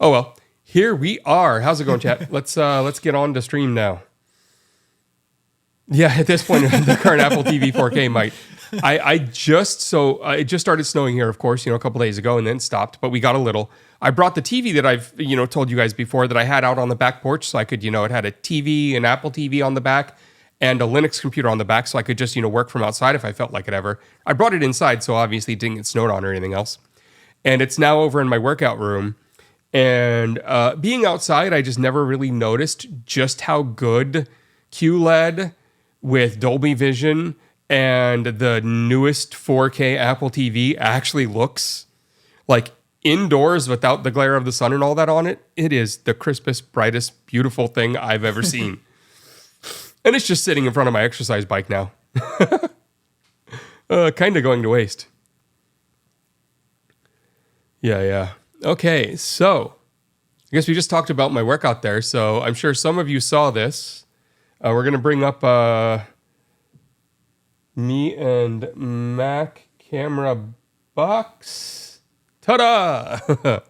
Oh well, here we are. How's it going, chat? Let's get on to stream now. Yeah, at this point, the current Apple TV 4K might. It just started snowing here, of course, a couple days ago, and then stopped. But we got a little. I brought the TV that I've told you guys before that I had out on the back porch, so I could it had a TV, an Apple TV on the back, and a Linux computer on the back, so I could just work from outside if I felt like it ever. I brought it inside, so obviously it didn't get snowed on or anything else. And it's now over in my workout room. And being outside, I just never really noticed just how good QLED with Dolby Vision and the newest 4K Apple TV actually looks. Like indoors without the glare of the sun and all that on it, it is the crispest, brightest, beautiful thing I've ever seen. And it's just sitting in front of my exercise bike now. Kind of going to waste. Yeah. Okay, so I guess we just talked about my workout there, so I'm sure some of you saw this. We're going to bring up me and Mac camera box. Ta-da!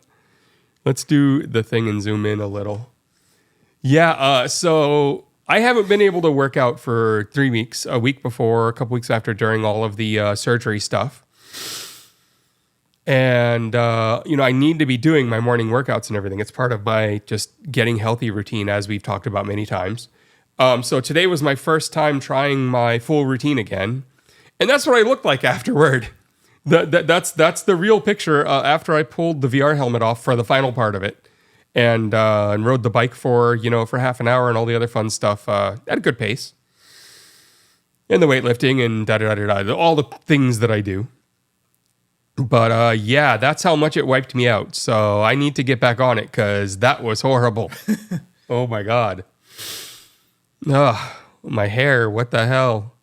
Let's do the thing and zoom in a little. Yeah, so I haven't been able to work out for 3 weeks, a week before, a couple weeks after, during all of the surgery stuff. And, I need to be doing my morning workouts and everything. It's part of my just getting healthy routine, as we've talked about many times. So today was my first time trying my full routine again. And that's what I looked like afterward. That's the real picture after I pulled the VR helmet off for the final part of it. And rode the bike for half an hour and all the other fun stuff at a good pace. And the weightlifting and da-da-da-da-da, all the things that I do. But yeah, that's how much it wiped me out. So I need to get back on it because that was horrible. Oh my God. Ugh, my hair, what the hell?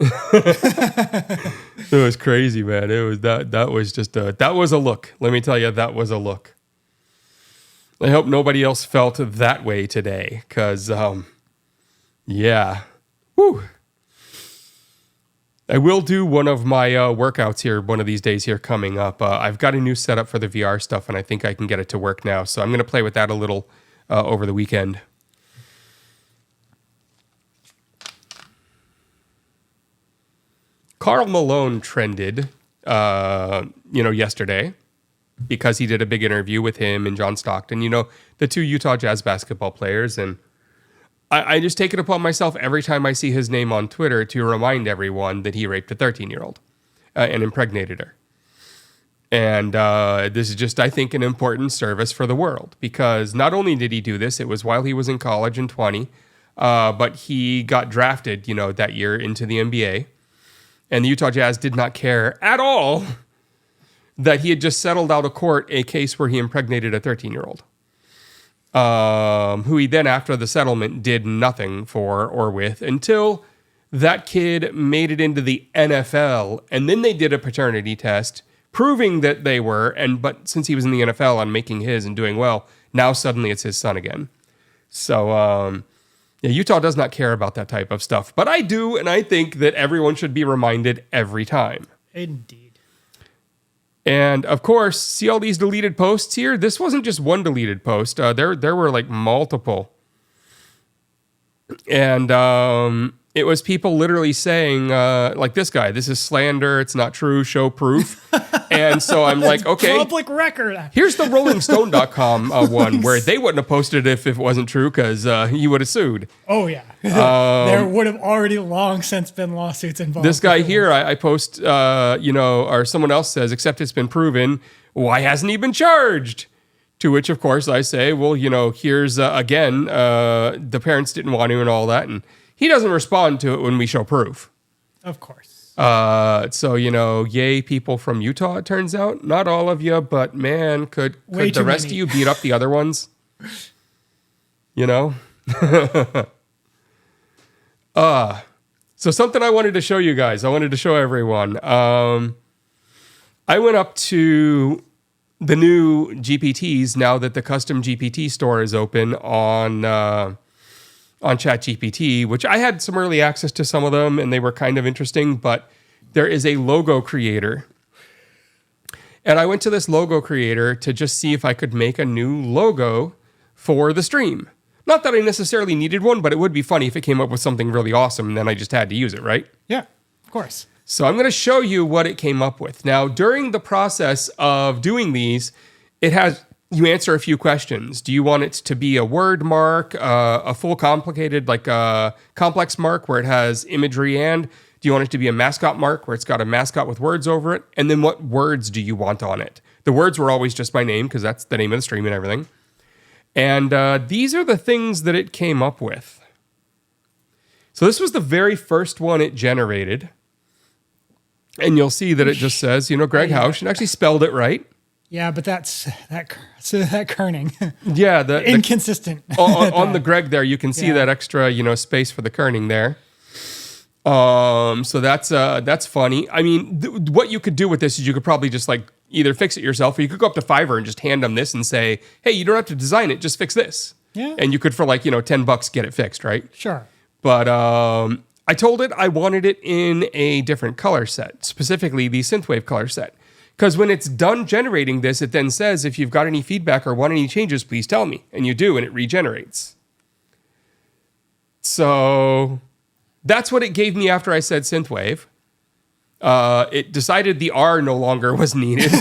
It was crazy, man. It was that was just that was a look. Let me tell you, that was a look. I hope nobody else felt that way today because, yeah. Whew. I will do one of my workouts here one of these days here coming up. I've got a new setup for the VR stuff, and I think I can get it to work now. So I'm going to play with that a little over the weekend. Karl Malone trended, yesterday because he did a big interview with him and John Stockton, the two Utah Jazz basketball players, and I just take it upon myself every time I see his name on Twitter to remind everyone that he raped a 13-year-old and impregnated her. And this is just, I think, an important service for the world because not only did he do this, it was while he was in college in 20, but he got drafted, that year into the NBA. And the Utah Jazz did not care at all that he had just settled out of court a case where he impregnated a 13-year-old. Who he then, after the settlement, did nothing for or with until that kid made it into the NFL, and then they did a paternity test proving that they were, but since he was in the NFL and making his and doing well, now suddenly it's his son again. So, Utah does not care about that type of stuff, but I do, and I think that everyone should be reminded every time. Indeed. And of course, see all these deleted posts here? This wasn't just one deleted post. There were like multiple. And it was people literally saying, like this guy, this is slander, it's not true, show proof. And so I'm like, okay. Public record. Here's the RollingStone.com one where they wouldn't have posted it if it wasn't true because he would have sued. Oh, yeah. There would have already long since been lawsuits involved. This guy here, I post, or someone else says, except it's been proven, why hasn't he been charged? To which, of course, I say, well, here's, again, the parents didn't want to and all that. And he doesn't respond to it when we show proof. Of course. So, yay, people from Utah, it turns out. Not all of you, but man, could the rest of you beat up the other ones? So something I wanted to show you guys. I wanted to show everyone. I went up to the new GPTs now that the custom GPT store is open on Chat GPT, which I had some early access to some of them, and they were kind of interesting, but there is a logo creator. And I went to this logo creator to just see if I could make a new logo for the stream. Not that I necessarily needed one, but it would be funny if it came up with something really awesome and then I just had to use it, right? Yeah, of course. So I'm going to show you what it came up with. Now, during the process of doing these, you answer a few questions. Do you want it to be a word mark, a full complicated, like a complex mark where it has imagery, and do you want it to be a mascot mark where it's got a mascot with words over it? And then what words do you want on it? The words were always just my name because that's the name of the stream and everything. And these are the things that it came up with. So this was the very first one it generated. And you'll see that it just says, GreggHoush, and actually spelled it right. Yeah, but that kerning. Yeah, the inconsistent. on the Gregg there, you can see that extra, space for the kerning there. So that's funny. I mean, what you could do with this is you could probably just like either fix it yourself, or you could go up to Fiverr and just hand them this and say, "Hey, you don't have to design it, just fix this." Yeah. And you could for like $10 get it fixed, right? Sure. But I told it I wanted it in a different color set, specifically the synthwave color set. Because when it's done generating this, it then says, if you've got any feedback or want any changes, please tell me. And you do, and it regenerates. So that's what it gave me after I said synthwave. It decided the R no longer was needed.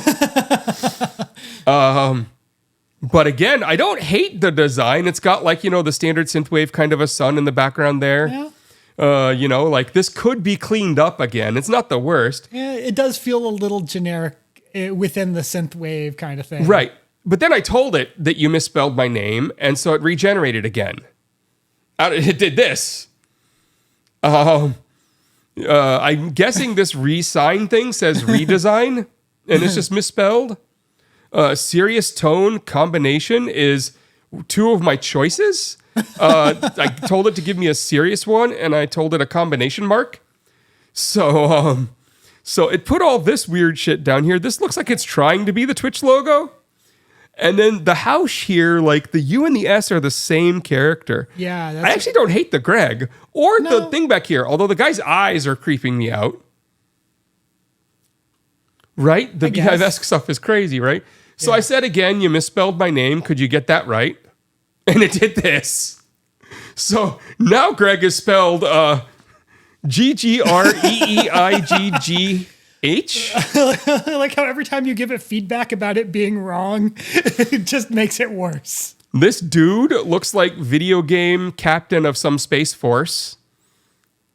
But again, I don't hate the design. It's got like, the standard synthwave kind of a sun in the background there. Yeah. Like this could be cleaned up again. It's not the worst. Yeah, it does feel a little generic within the synthwave kind of thing. Right. But then I told it that you misspelled my name, and so it regenerated again. It did this. I'm guessing this re-sign thing says redesign, and it's just misspelled. Serious tone combination is two of my choices. I told it to give me a serious one, and I told it a combination mark. So it put all this weird shit down here. This looks like it's trying to be the Twitch logo. And then the Housh here, like the U and the S are the same character. Yeah. I actually don't hate the Gregg or the thing back here, although the guy's eyes are creeping me out. Right? The Beehive-esque stuff is crazy, right? So I said again, you misspelled my name. Could you get that right? And it did this. So now Gregg is spelled Gregreigh. Like how every time you give it feedback about it being wrong, it just makes it worse. This dude looks like video game captain of some space force.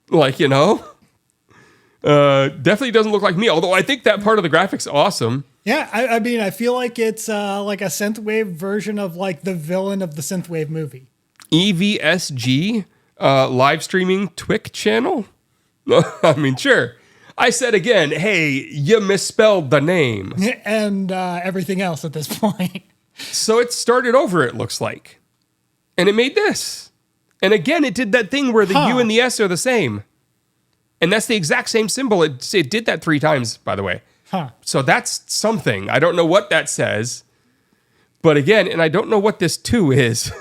Like, definitely doesn't look like me, although I think that part of the graphics awesome. Yeah, I mean, I feel like it's like a synthwave version of like the villain of the synthwave movie. EVSG, live streaming Twitch channel. I mean, sure. I said again, hey, you misspelled the name. And everything else at this point. So it started over, it looks like. And it made this. And again, it did that thing where the U and the S are the same. And that's the exact same symbol. It did that 3 times, by the way. So that's something. I don't know what that says. But again, and I don't know what this 2 is.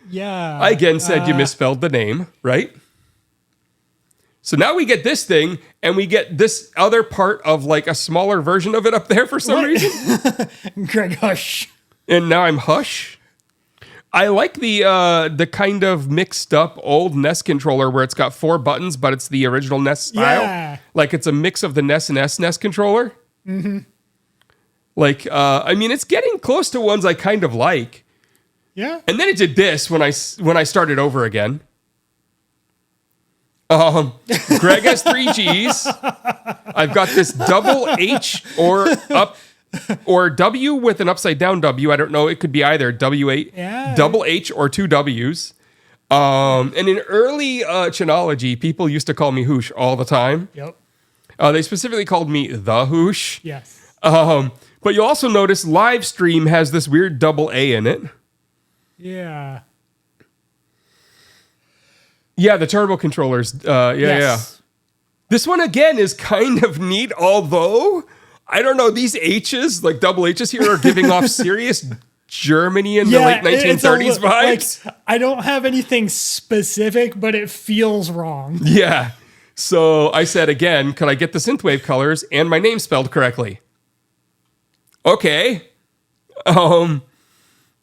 Yeah. I again said you misspelled the name, right? So now we get this thing, and we get this other part of like a smaller version of it up there for some reason. GreggHoush. And now I'm Housh. I like the kind of mixed up old NES controller where it's got 4 buttons, but it's the original NES style. Yeah. Like it's a mix of the NES and SNES controller. Mm-hmm. Like, I mean, it's getting close to ones I kind of like. Yeah. And then it did this when I started over again. Gregg has 3 G's. I've got this double H or W with an upside down W. I don't know. It could be either W8, double H or 2 W's. And in early Chinology, people used to call me Housh all the time. Yep. They specifically called me the Housh. Yes. But you'll also notice live stream has this weird double A in it. Yeah. Yeah, the turbo controllers. Yeah. This one, again, is kind of neat, although, I don't know, these H's, like double H's here, are giving off serious Germany in the late 1930s vibes. Like, I don't have anything specific, but it feels wrong. Yeah. So I said, again, could I get the synthwave colors and my name spelled correctly? Okay. The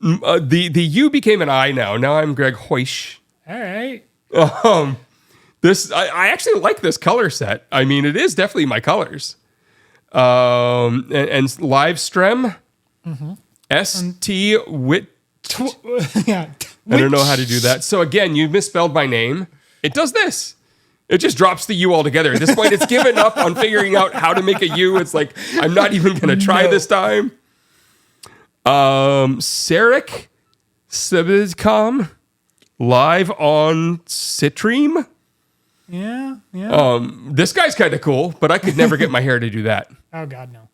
U became an I now. Now I'm GreggHoush. All right. I actually like this color set. I mean, it is definitely my colors. And live stream. ST Wit. Yeah. I don't know how to do that. So again, you misspelled my name. It does this. It just drops the U altogether. At this point, it's given up on figuring out how to make a U. It's like, I'm not even going to try this time. Sarek Sibiscom live on Citream. Yeah. This guy's kind of cool, but I could never get my hair to do that. Oh, God, no.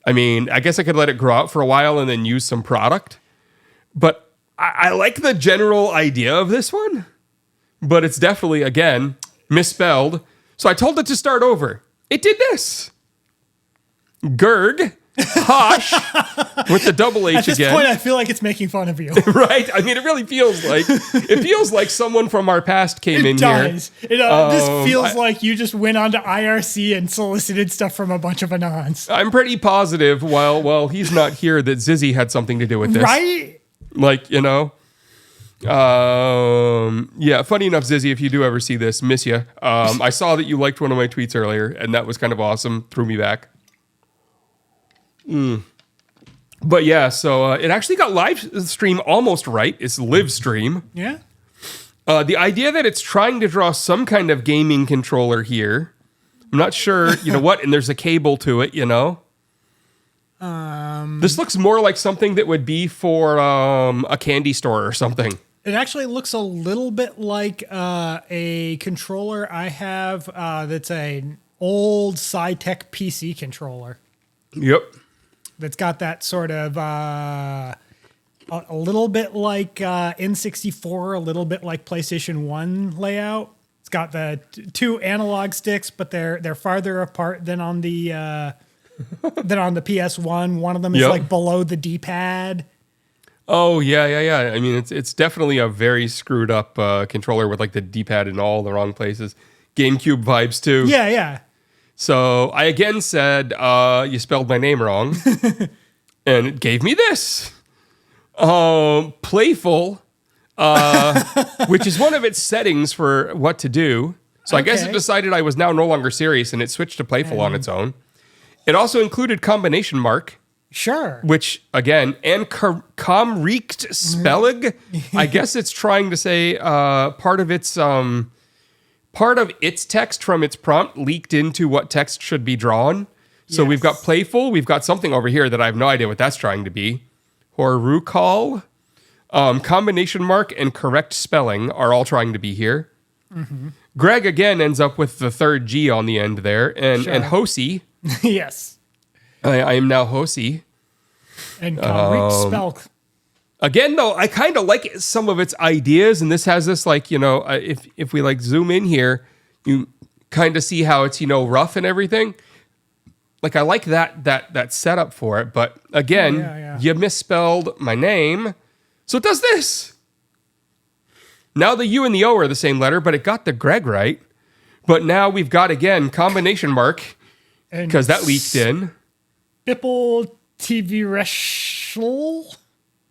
I mean, I guess I could let it grow out for a while and then use some product. But I like the general idea of this one. But it's definitely, again, misspelled. So I told it to start over. It did this. GreggHoush with the double H again. At this point, I feel like it's making fun of you. Right? I mean, it really feels like someone from our past came in here. This feels like you just went on to IRC and solicited stuff from a bunch of Anons. I'm pretty positive while he's not here that Zizzy had something to do with this. Right? Like, you know. Yeah, funny enough, Zizzy, if you do ever see this, miss you. I saw that you liked one of my tweets earlier, and that was kind of awesome. Threw me back. But yeah, so it actually got live stream almost right. It's live stream. Yeah. The idea that it's trying to draw some kind of gaming controller here. I'm not sure, you know what, and there's a cable to it, you know. This looks more like something that would be for a candy store or something. It actually looks a little bit like a controller I have that's an old SciTech PC controller. Yep. That's got that sort of a little bit like N64, a little bit like PlayStation 1 layout. It's got the two analog sticks, but they're farther apart than on the PS1. One of them is like below the D-pad. Oh yeah. I mean, it's definitely a very screwed up controller with like the D-pad in all the wrong places. GameCube vibes too. Yeah. So I again said, you spelled my name wrong. And it gave me this. Playful, which is one of its settings for what to do. So I guess it decided I was now no longer serious and it switched to playful on its own. It also included combination mark. Sure. Which, again, and comreekt spelling. I guess it's trying to say part of its text from its prompt leaked into what text should be drawn. So we've got playful. We've got something over here that I have no idea what that's trying to be. Horukal, combination mark, and correct spelling are all trying to be here. Mm-hmm. Gregg, again, ends up with the third G on the end there. And Hosi. Yes. I am now Hosi. And spell. Again, though, I kind of like some of its ideas, and this has this, like, you know, if we like zoom in here, you kind of see how it's, you know, rough and everything. Like, I like that setup for it, but again, you misspelled my name, so it does this. Now the U and the O are the same letter, but it got the Gregg right. But now we've got, again, combination mark, because that leaked in. Bipple TV Reshel?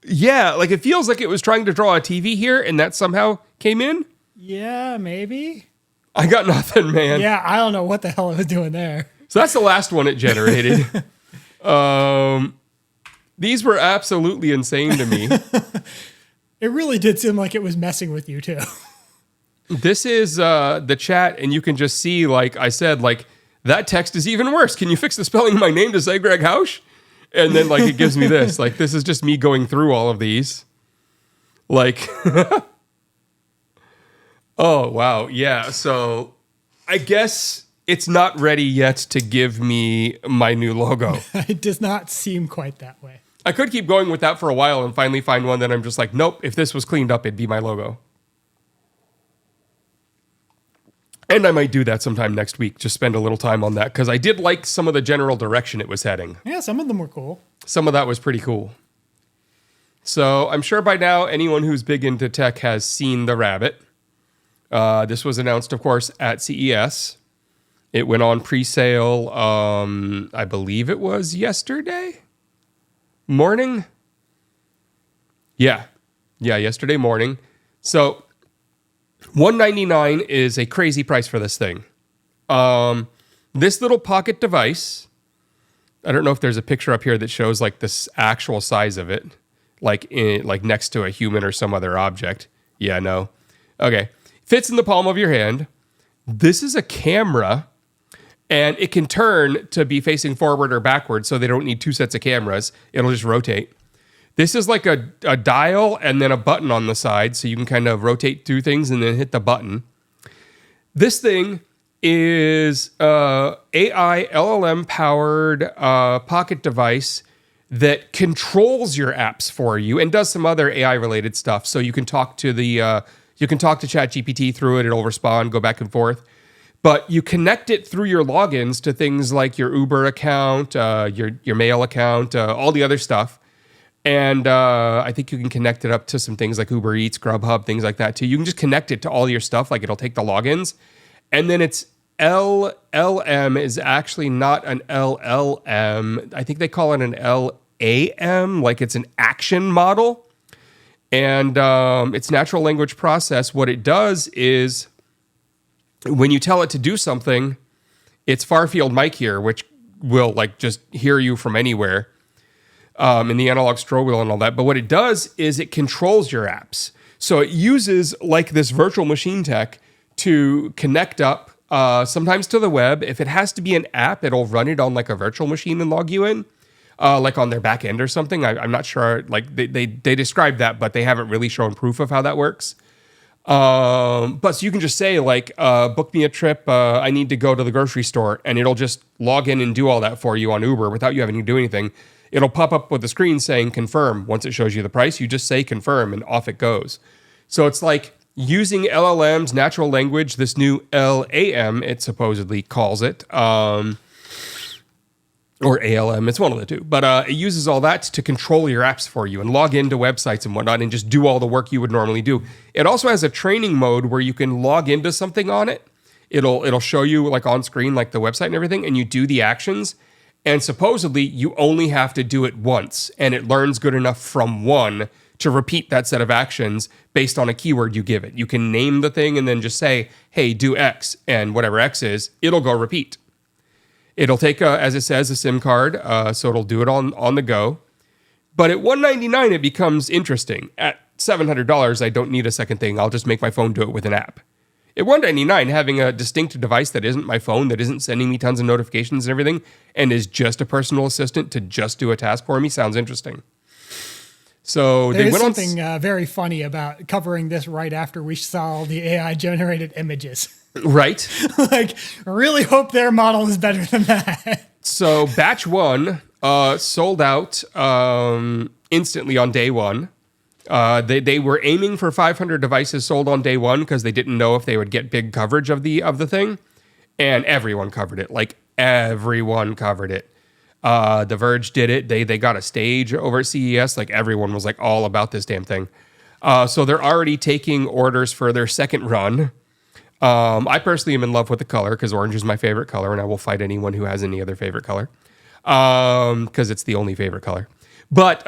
Yeah, like it feels like it was trying to draw a TV here, and that somehow came in. Yeah, maybe. I got nothing, man. Yeah, I don't know what the hell it was doing there. So that's the last one it generated. These were absolutely insane to me. It really did seem like it was messing with you, too. This is the chat, and you can just see, like I said, like, that text is even worse. Can you fix the spelling of my name to say GreggHoush? And then, like, it gives me this. Like, this is just me going through all of these. Like, oh, wow. Yeah, so I guess it's not ready yet to give me my new logo. It does not seem quite that way. I could keep going with that for a while and finally find one that I'm just like, nope, if this was cleaned up, it'd be my logo. And I might do that sometime next week, just spend a little time on that, because I did like some of the general direction it was heading. Yeah, some of them were cool. Some of that was pretty cool. So I'm sure by now anyone who's big into tech has seen the rabbit. This was announced, of course, at CES. It went on pre-sale, I believe it was yesterday. morning. Yeah, yesterday morning. So $199 is a crazy price for this thing. This little pocket device, I don't know if there's a picture up here that shows like this actual size of it, like next to a human or some other object. Yeah, no. Okay. Fits in the palm of your hand. This is a camera, and it can turn to be facing forward or backward, so they don't need two sets of cameras. It'll just rotate. This is like a dial and then a button on the side, so you can kind of rotate through things and then hit the button. This thing is AI LLM powered pocket device that controls your apps for you and does some other AI related stuff. So you can talk to Chat GPT through it. It'll respond, go back and forth. But you connect it through your logins to things like your Uber account, your mail account, all the other stuff. And I think you can connect it up to some things like Uber Eats, Grubhub, things like that too. You can just connect it to all your stuff. Like it'll take the logins. And then it's LLM is actually not an LLM. I think they call it an LAM, like it's an action model. And it's natural language process. What it does is when you tell it to do something, it's far field mic here, which will like just hear you from anywhere. In the analog strobe wheel and all that. But what it does is it controls your apps. So it uses like this virtual machine tech to connect up sometimes to the web. If it has to be an app, it'll run it on like a virtual machine and log you in, like on their back end or something. I'm not sure. Like they describe that, but they haven't really shown proof of how that works. But so you can just say like, book me a trip. I need to go to the grocery store, and it'll just log in and do all that for you on Uber without you having to do anything. It'll pop up with the screen saying confirm. Once it shows you the price, you just say confirm and off it goes. So it's like using LLM's natural language, this new LAM, it supposedly calls it, or ALM, it's one of the two. But it uses all that to control your apps for you and log into websites and whatnot and just do all the work you would normally do. It also has a training mode where you can log into something on it. It'll show you like on screen, like the website and everything, and you do the actions. And supposedly, you only have to do it once, and it learns good enough from one to repeat that set of actions based on a keyword you give it. You can name the thing and then just say, hey, do X, and whatever X is, it'll go repeat. It'll take, as it says, a SIM card, so it'll do it on the go. But at $199, it becomes interesting. At $700, I don't need a second thing. I'll just make my phone do it with an app. At $199, having a distinct device that isn't my phone, that isn't sending me tons of notifications and everything, and is just a personal assistant to just do a task for me sounds interesting. So there is something very funny about covering this right after we saw the AI-generated images. Right. Like, I really hope their model is better than that. So batch one sold out instantly on day one. They were aiming for 500 devices sold on day one because they didn't know if they would get big coverage of the thing, and everyone covered it. Like everyone covered it. The Verge did it. They got a stage over at CES. Like everyone was like all about this damn thing. So they're already taking orders for their second run. I personally am in love with the color because orange is my favorite color, and I will fight anyone who has any other favorite color because it's the only favorite color. But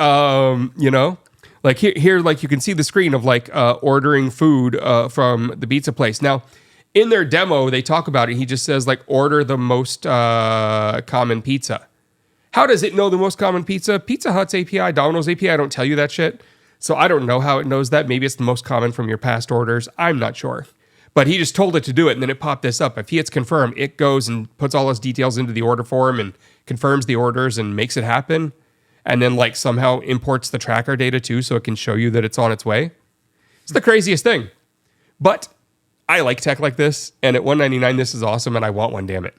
like here, like you can see the screen of like ordering food from the pizza place. Now, in their demo, they talk about it. He just says like order the most common pizza. How does it know the most common pizza? Pizza Hut's API, Domino's API don't tell you that shit. So I don't know how it knows that. Maybe it's the most common from your past orders. I'm not sure. But he just told it to do it, and then it popped this up. If he hits confirm, it goes and puts all his details into the order form and confirms the orders and makes it happen. And then like somehow imports the tracker data too so it can show you that it's on its way. It's the craziest thing. But I like tech like this, and at $199, this is awesome, and I want one, damn it.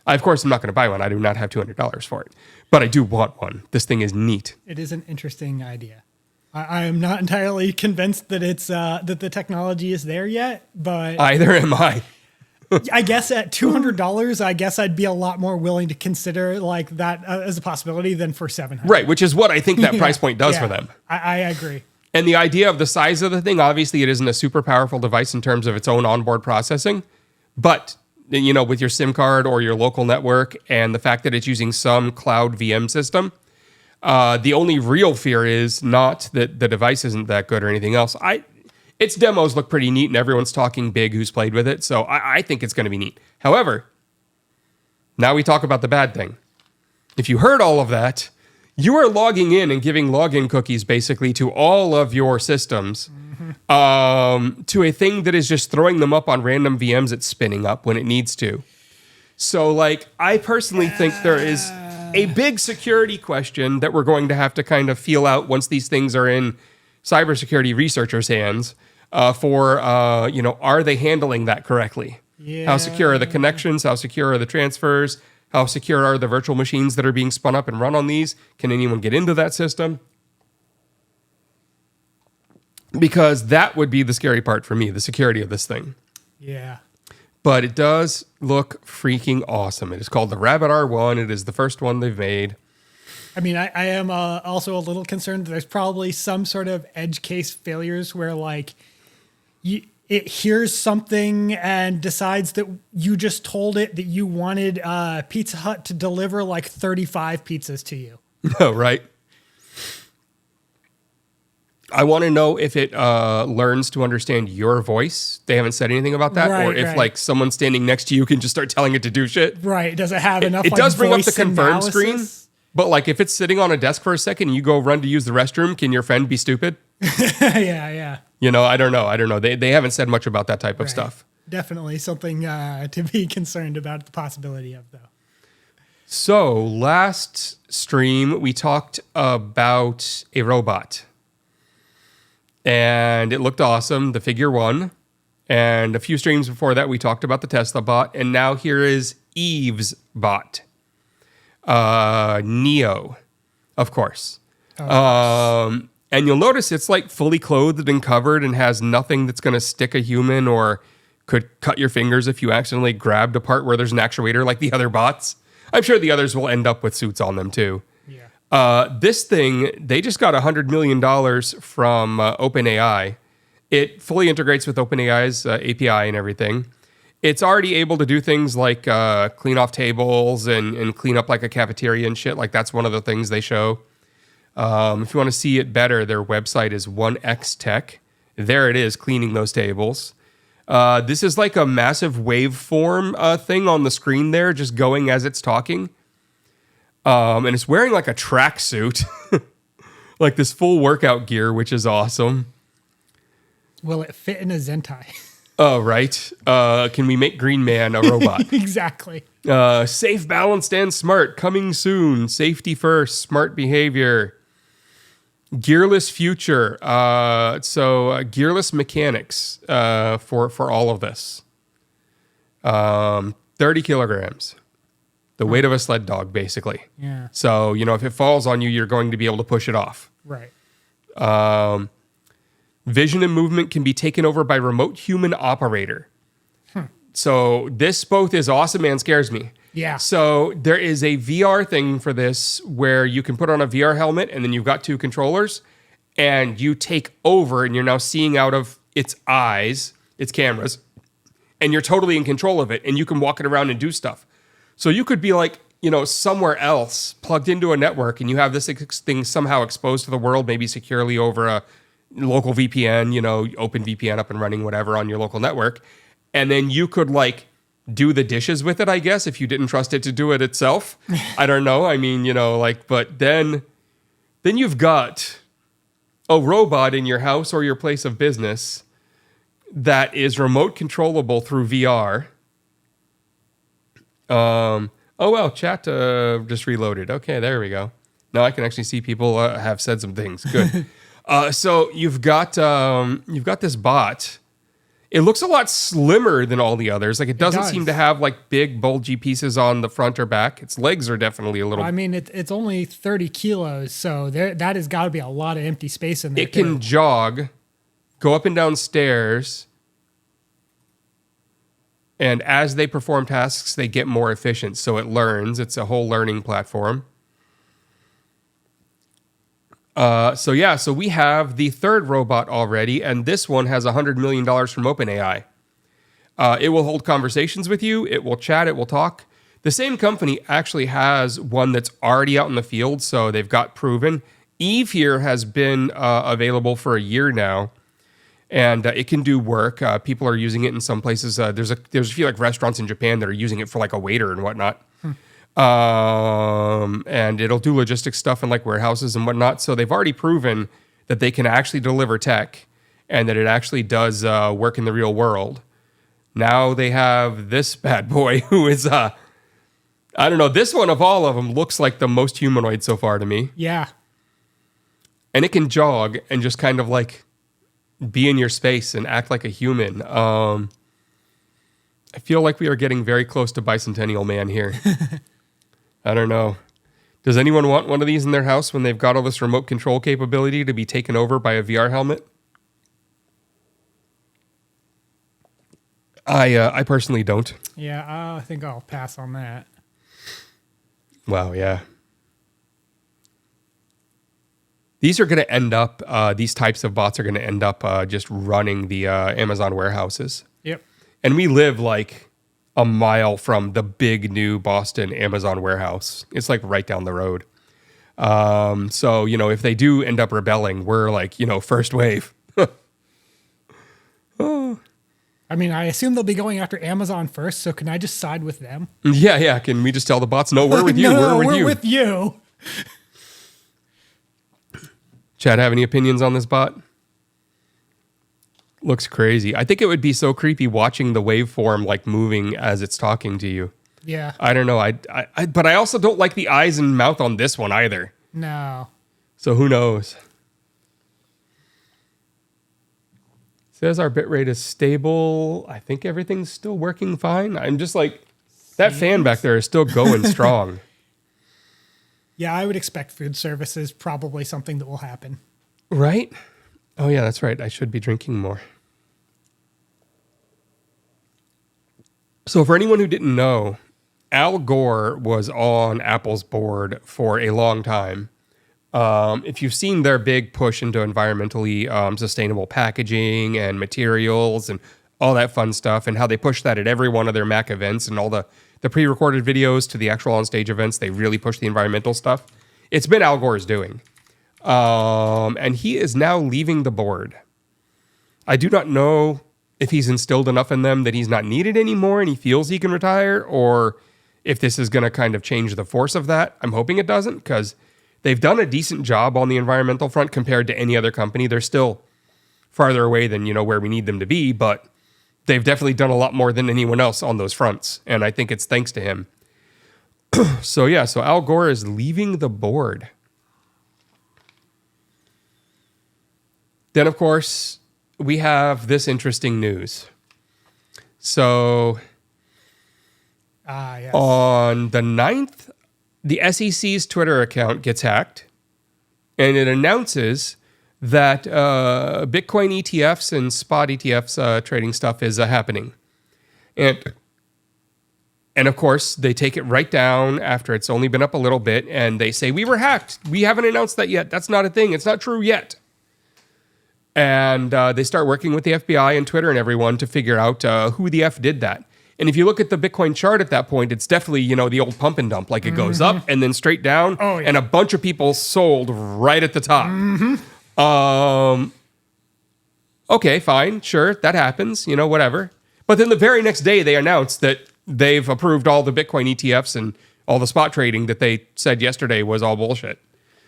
Of course, I'm not going to buy one. I do not have $200 for it. But I do want one. This thing is neat. It is an interesting idea. I am not entirely convinced that it's that the technology is there yet, but either am I. I guess at $200, I guess I'd be a lot more willing to consider like that as a possibility than for $700. Right, which is what I think that price point does for them. I agree. And the idea of the size of the thing, obviously, it isn't a super powerful device in terms of its own onboard processing, but with your SIM card or your local network, and the fact that it's using some cloud VM system. The only real fear is not that the device isn't that good or anything else. Its demos look pretty neat, and everyone's talking big who's played with it, so I think it's going to be neat. However, now we talk about the bad thing. If you heard all of that, you are logging in and giving login cookies basically to all of your systems, to a thing that is just throwing them up on random VMs it's spinning up when it needs to. So, like, I personally think there is a big security question that we're going to have to kind of feel out once these things are in cybersecurity researchers' hands are they handling that correctly? Yeah. How secure are the connections? How secure are the transfers? How secure are the virtual machines that are being spun up and run on these? Can anyone get into that system? Because that would be the scary part for me, the security of this thing. Yeah. But it does look freaking awesome. It is called the Rabbit R1. It is the first one they've made. I mean, I am also a little concerned that there's probably some sort of edge case failures where, like, it hears something and decides that you just told it that you wanted Pizza Hut to deliver like 35 pizzas to you. Oh, right. I want to know if it learns to understand your voice. They haven't said anything about that. Right, or if like someone standing next to you can just start telling it to do shit. Right. Does it have enough? It does bring up the confirm screen. But like if it's sitting on a desk for a second and you go run to use the restroom, can your friend be stupid? Yeah. I don't know. They haven't said much about that type of stuff. Definitely something to be concerned about the possibility of, though. So last stream, we talked about a robot. And it looked awesome, the Figure 1. And a few streams before that, we talked about the Tesla bot. And now here is Eve's bot. Neo, of course. And you'll notice it's like fully clothed and covered and has nothing that's going to stick a human or could cut your fingers if you accidentally grabbed a part where there's an actuator like the other bots. I'm sure the others will end up with suits on them too. Yeah. This thing, they just got $100 million from OpenAI. It fully integrates with OpenAI's API and everything. It's already able to do things like clean off tables and clean up like a cafeteria and shit. Like that's one of the things they show. If you want to see it better, their website is 1x Tech. There it is, cleaning those tables. This is like a massive waveform thing on the screen there, just going as it's talking. And it's wearing like a tracksuit, like this full workout gear, which is awesome. Will it fit in a Zentai? Oh, right. Can we make Green Man a robot? Exactly. Safe, balanced, and smart. Coming soon. Safety first. Smart behavior. Gearless future. Gearless mechanics for all of this. 30 kilograms. The weight of a sled dog, basically. Yeah. So, if it falls on you, you're going to be able to push it off. Right. Vision and movement can be taken over by remote human operator. So this both is awesome and scares me. Yeah. So there is a VR thing for this where you can put on a VR helmet and then you've got two controllers and you take over and you're now seeing out of its eyes, its cameras, and you're totally in control of it and you can walk it around and do stuff. So you could be like, somewhere else plugged into a network and you have this thing somehow exposed to the world, maybe securely over a local VPN, open VPN up and running, whatever, on your local network. And then you could like do the dishes with it, I guess, if you didn't trust it to do it itself. I don't know. I mean, but then you've got a robot in your house or your place of business that is remote controllable through VR. Chat just reloaded. Okay, there we go. Now I can actually see people have said some things. Good. So you've got this bot. It looks a lot slimmer than all the others. Like it doesn't seem to have like big bulgy pieces on the front or back. Its legs are definitely a little. I mean, it's only 30 kilos, so that has got to be a lot of empty space in there. It can jog, go up and down stairs, and as they perform tasks, they get more efficient. So it learns. It's a whole learning platform. So we have the third robot already, and this one has $100 million from OpenAI. It will hold conversations with you. It will chat. It will talk. The same company actually has one that's already out in the field, so they've got proven. Eve here has been available for a year now, and it can do work. People are using it in some places. There's a few like restaurants in Japan that are using it for like a waiter and whatnot. And it'll do logistics stuff in like warehouses and whatnot. So they've already proven that they can actually deliver tech and that it actually does work in the real world. Now they have this bad boy who is, I don't know, this one of all of them looks like the most humanoid so far to me. Yeah. And it can jog and just kind of like be in your space and act like a human. I feel like we are getting very close to Bicentennial Man here. I don't know. Does anyone want one of these in their house when they've got all this remote control capability to be taken over by a VR helmet? I personally don't. Yeah, I think I'll pass on that. Wow, yeah. These are going to end up, these types of bots are going to end up just running the Amazon warehouses. Yep. And we live like a mile from the big new Boston Amazon warehouse. It's like right down the road. So, you know, if they do end up rebelling, we're like, you know, first wave. Oh. I mean, I assume they'll be going after Amazon first, so can I just side with them? Yeah. Can we just tell the bots, no, we're with you. No, we're with you. Chad, have any opinions on this bot? Looks crazy. I think it would be so creepy watching the waveform like moving as it's talking to you. Yeah. I don't know. But I also don't like the eyes and mouth on this one either. No. So who knows? Says our bitrate is stable. I think everything's still working fine. I'm just like, that fan back there is still going strong. Yeah, I would expect food service is probably something that will happen. Right? Oh, yeah, that's right. I should be drinking more. So for anyone who didn't know, Al Gore was on Apple's board for a long time. If you've seen their big push into environmentally sustainable packaging and materials and all that fun stuff and how they push that at every one of their Mac events and all the pre-recorded videos to the actual on-stage events, they really push the environmental stuff. It's been Al Gore's doing. And he is now leaving the board. I do not know if he's instilled enough in them that he's not needed anymore and he feels he can retire, or if this is going to kind of change the force of that. I'm hoping it doesn't, because they've done a decent job on the environmental front compared to any other company. They're still farther away than, you know, where we need them to be, but they've definitely done a lot more than anyone else on those fronts. And I think it's thanks to him. So Al Gore is leaving the board. Then, of course, we have this interesting news. So Yes. on the 9th, the SEC's Twitter account gets hacked, and it announces that Bitcoin ETFs and spot ETFs trading stuff is happening. And of course, they take it right down after it's only been up a little bit, and they say, we were hacked. We haven't announced that yet. That's not a thing. It's not true yet. And they start working with the FBI and Twitter and everyone to figure out who the F did that. And if you look at the Bitcoin chart at that point, it's definitely, you know, the old pump and dump. Like it goes up and then straight down. Oh, yeah. And a bunch of people sold right at the top. Okay, fine. Sure. That happens. You know, whatever. But then the very next day, they announced that they've approved all the Bitcoin ETFs and all the spot trading that they said yesterday was all bullshit.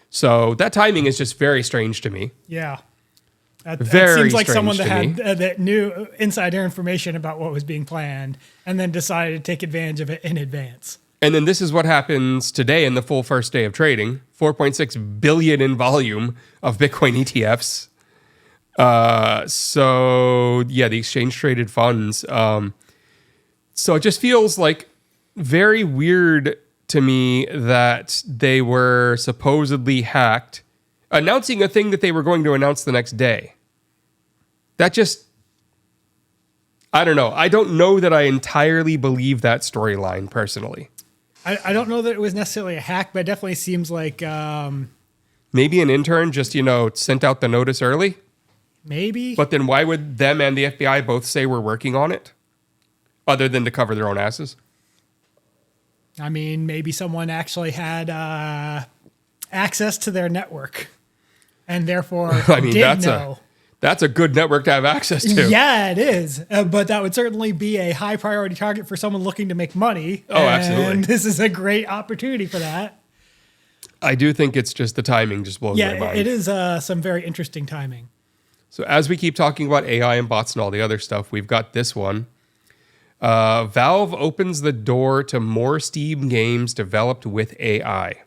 So that timing is just very strange to me. Yeah. That Very seems like strange someone to that me. had that knew insider information about what was being planned and then decided to take advantage of it in advance. And then this is what happens today in the full first day of trading. 4.6 billion in volume of Bitcoin ETFs. So yeah, the exchange traded funds. So it just feels like very weird to me that they were supposedly hacked, announcing a thing that they were going to announce the next day. That just, I don't know. I don't know that I entirely believe that storyline personally. I don't know that it was necessarily a hack, but it definitely seems like Maybe an intern just, you know, sent out the notice early. maybe. But then why would them and the FBI both say we're working on it? Other than to cover their own asses? I mean, maybe someone actually had access to their network and therefore I mean, did know. That's a good network to have access to. Yeah, it is. But that would certainly be a high priority target for someone looking to make money. Oh, absolutely. And this is a great opportunity for that. I do think it's just the timing just blows my Yeah, mind. it is some very interesting timing. So as we keep talking about AI and bots and all the other stuff, we've got this one. Valve opens the door to more Steam games developed with AI.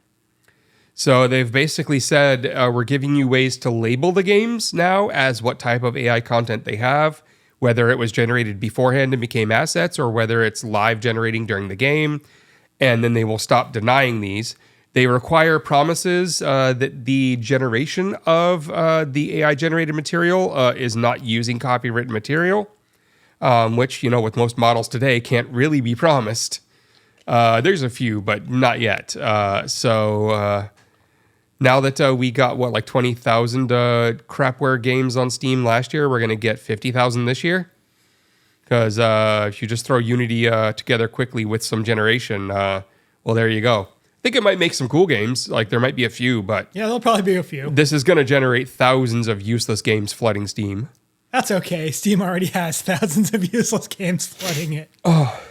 So they've basically said, we're giving you ways to label the games now as what type of AI content they have, whether it was generated beforehand and became assets or whether it's live generating during the game. And then they will stop denying these. They require promises that the generation of the AI generated material is not using copywritten material, which, with most models today can't really be promised. There's a few, but not yet. Now that we got, 20,000 crapware games on Steam last year, we're going to get 50,000 this year. Because if you just throw Unity together quickly with some generation, well, there you go. I think it might make some cool games. Like, there might be a few, but... Yeah, there'll probably be a few. This is going to generate thousands of useless games flooding Steam. That's okay. Steam already has thousands of useless games flooding it. Oh.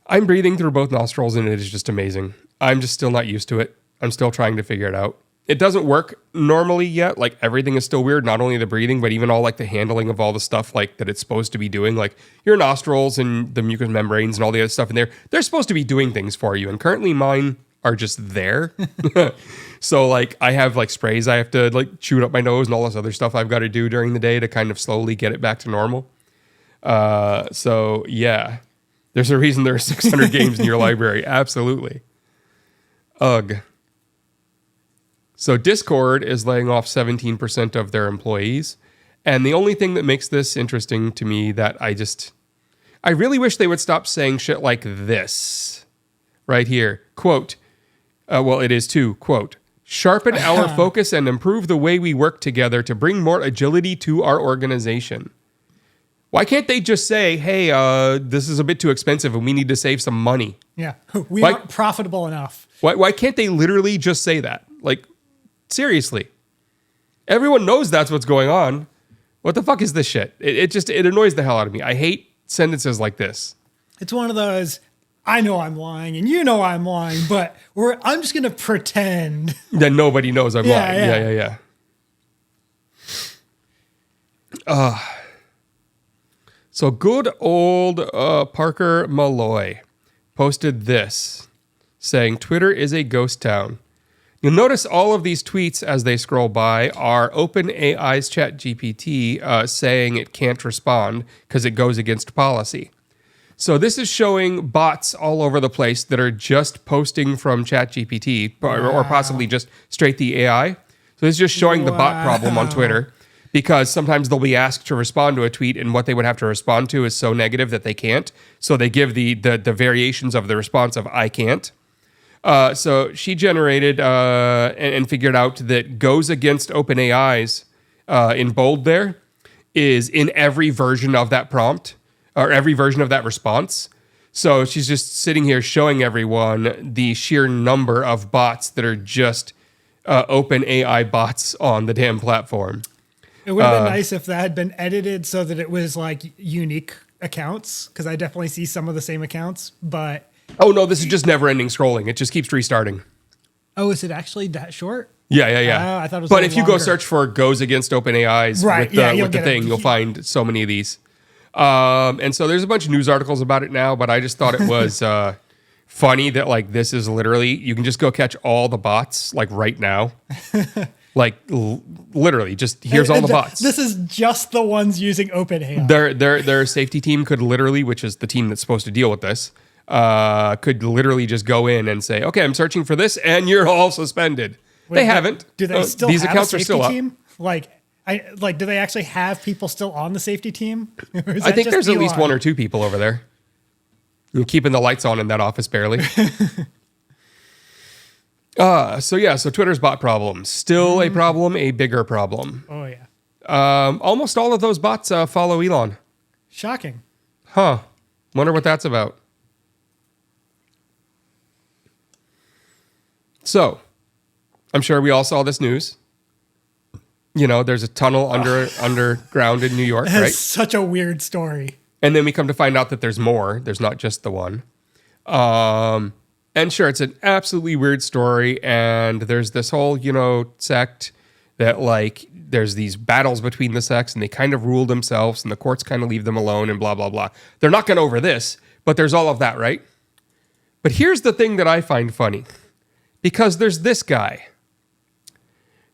I'm breathing through both nostrils, and it is just amazing. I'm just still not used to it. I'm still trying to figure it out. It doesn't work normally yet. Like, everything is still weird. Not only the breathing, but even all like the handling of all the stuff like that it's supposed to be doing. Like your nostrils and the mucous membranes and all the other stuff in there. They're supposed to be doing things for you. And currently mine are just there. So like I have like sprays I have to like chew up my nose and all this other stuff I've got to do during the day to kind of slowly get it back to normal. So yeah, there's a reason there are 600 games in your library. Absolutely. Ugh. So Discord is laying off 17% of their employees. And the only thing that makes this interesting to me that I really wish they would stop saying shit like this right here. Quote, it is too, quote, sharpen our focus and improve the way we work together to bring more agility to our organization. Why can't they just say, hey, this is a bit too expensive and we need to save some money? Yeah, we aren't profitable enough. Why can't they literally just say that? Like, seriously. Everyone knows that's what's going on. What the fuck is this shit? It annoys the hell out of me. I hate sentences like this. It's one of those, I know I'm lying and you know I'm lying, but I'm just going to pretend. That nobody knows I'm lying. Yeah. So good old Parker Malloy posted this saying, Twitter is a ghost town. You'll notice all of these tweets as they scroll by are OpenAI's Chat GPT saying it can't respond because it goes against policy. So this is showing bots all over the place that are just posting from Chat GPT or possibly just straight the AI. So it's just showing the bot problem on Twitter because sometimes they'll be asked to respond to a tweet and what they would have to respond to is so negative that they can't. So they give the variations of the response of I can't. So she generated and figured out that goes against OpenAI's in bold there is in every version of that prompt or every version of that response. So she's just sitting here showing everyone the sheer number of bots that are just OpenAI bots on the damn platform. It would have been nice if that had been edited so that it was like unique accounts because I definitely see some of the same accounts, but... Oh, no, this is just never-ending scrolling. It just keeps restarting. Oh, is it actually that short? Yeah. I thought it was But if you longer. go search for goes against OpenAI's with the thing, you'll find so many of these. And so there's a bunch of news articles about it now, but I just thought it was funny that like this is literally, you can just go catch all the bots like right now. Like literally, just here's all the bots. This is just the ones using OpenAI. Their safety team could literally, which is the team that's supposed to deal with this, could literally just go in and say, okay, I'm searching for this and you're all suspended. Wait, they haven't. Do they still these have accounts a are safety still team? Like, do they actually have people still on the safety team? I think there's at least one or two people over there. You're keeping the lights on in that office barely. So Twitter's bot problem. Still a problem, a bigger problem. Oh, yeah. Almost all of those bots follow Elon. Shocking. Huh. Wonder what that's about. So, I'm sure we all saw this news. You know, there's a tunnel underground in New York, That's right? such a weird story. And then we come to find out that there's more. There's not just the one. And sure, it's an absolutely weird story. And there's this whole, sect that like there's these battles between the sects and they kind of rule themselves and the courts kind of leave them alone and blah, blah, blah. They're not going over this, but there's all of that, right? But here's the thing that I find funny. Because there's this guy.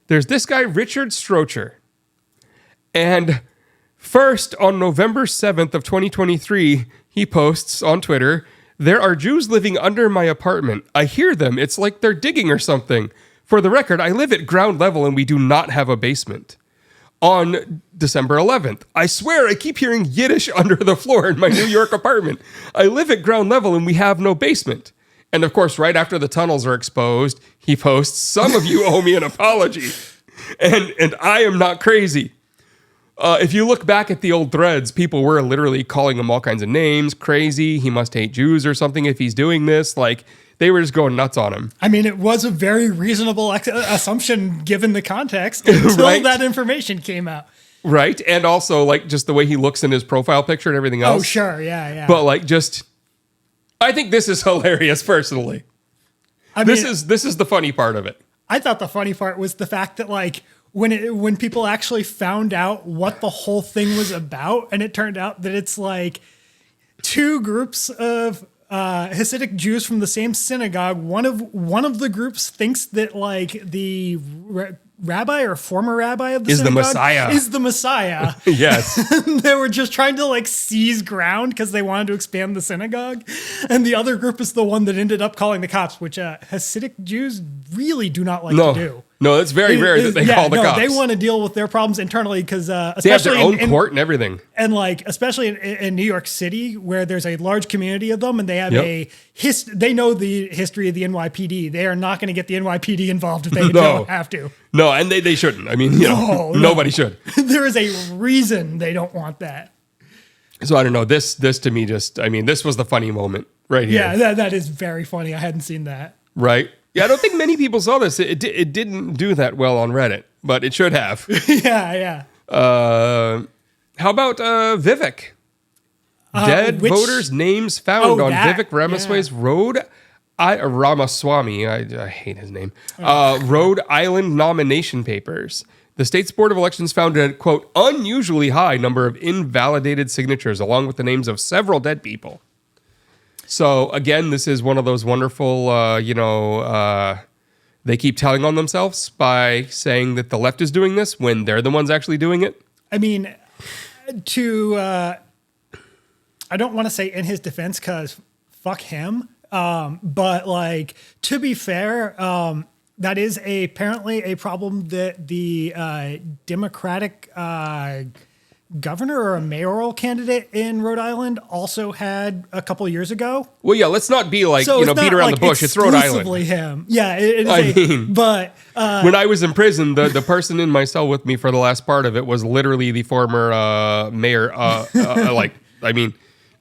There's this guy, Richard Strocher. And first, on November 7th of 2023, he posts on Twitter, "There are Jews living under my apartment. I hear them. It's like they're digging or something. For the record, I live at ground level and we do not have a basement." On December 11th, "I swear I keep hearing Yiddish under the floor in my New York apartment. I live at ground level and we have no basement." And of course, right after the tunnels are exposed, he posts, "Some of you owe me an apology. And I am not crazy." If you look back at the old threads, people were literally calling him all kinds of names, crazy, he must hate Jews or something if he's doing this. Like, they were just going nuts on him. I mean, it was a very reasonable assumption given the context until Right? that information came out. Right? And also, like, just the way he looks in his profile picture and everything else. Oh, sure. Yeah. But, like, just... I think this is hilarious, personally. I mean, This is the funny part of it. I thought the funny part was the fact that, like, when people actually found out what the whole thing was about, and it turned out that it's like two groups of Hasidic Jews from the same synagogue. One of the groups thinks that like the rabbi or former rabbi of the synagogue is the Messiah. Yes. They were just trying to like seize ground because they wanted to expand the synagogue. And the other group is the one that ended up calling the cops, which Hasidic Jews really do not like to do. No, it's very rare that they call the cops. They want to deal with their problems internally because especially they have their own court and everything. And like, especially in New York City, where there's a large community of them and they have they know the history of the NYPD. They are not going to get the NYPD involved if they don't have to. No, and they shouldn't. I mean, nobody should. There is a reason they don't want that. So I don't know. This to me this was the funny moment right here. Yeah, that is very funny. I hadn't seen that. Right? Yeah, I don't think many people saw this. It didn't do that well on Reddit, but it should have. Yeah. How about Vivek? Dead voters' names found on Vivek Ramaswamy's Ramaswamy. I hate his name. Rhode Island nomination papers. The state's Board of Elections found a, quote, unusually high number of invalidated signatures, along with the names of several dead people. So, again, this is one of those wonderful, they keep telling on themselves by saying that the left is doing this when they're the ones actually doing it. I mean, I don't want to say in his defense because fuck him. But like, to be fair, that is apparently a problem that the Democratic governor or a mayoral candidate in Rhode Island also had a couple of years ago. Well, yeah, let's not be like, beat around the bush. It's Rhode Island. Him. Yeah, it is. But when I was in prison, the person in my cell with me for the last part of it was literally the former mayor.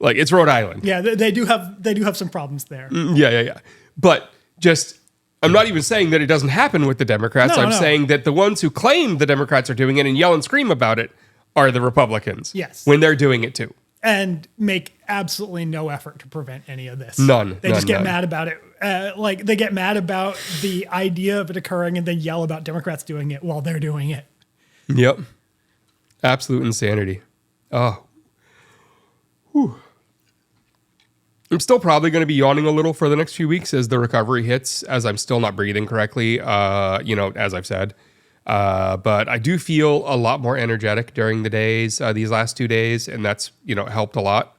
It's Rhode Island. Yeah, they do have some problems there. Yeah. But just, I'm not even saying that it doesn't happen with the Democrats. I'm saying that the ones who claim the Democrats are doing it and yell and scream about it are the Republicans. Yes. When they're doing it too. And make absolutely no effort to prevent any of this. None. They just get mad about it. They get mad about the idea of it occurring and then yell about Democrats doing it while they're doing it. Yep. Absolute insanity. Oh. Whew. I'm still probably going to be yawning a little for the next few weeks as the recovery hits, as I'm still not breathing correctly, as I've said. But I do feel a lot more energetic during the days, these last 2 days, and that's, helped a lot.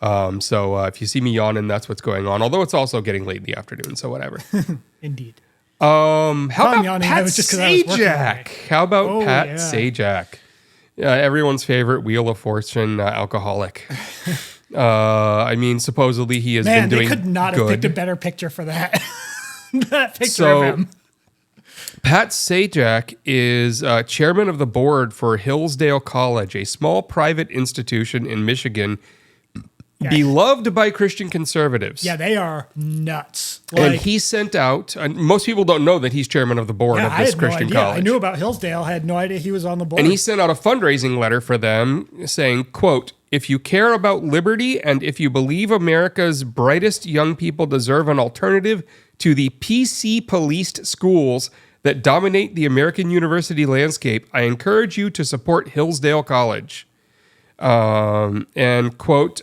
So if you see me yawning, that's what's going on. Although it's also getting late in the afternoon, so whatever. Indeed. How about Pat Sajak? Pat Sajak? Everyone's favorite Wheel of Fortune alcoholic. Supposedly he has been doing good. They could not have picked a better picture for that. That picture of him. Pat Sajak is chairman of the board for Hillsdale College, a small private institution in Michigan beloved by Christian conservatives. Yeah, they are nuts. And he sent out, most people don't know that he's chairman of the board of this Christian college. I knew about Hillsdale. I had no idea he was on the board. And he sent out a fundraising letter for them saying, quote, "If you care about liberty and if you believe America's brightest young people deserve an alternative to the PC policed schools that dominate the American university landscape, I encourage you to support Hillsdale College." And quote,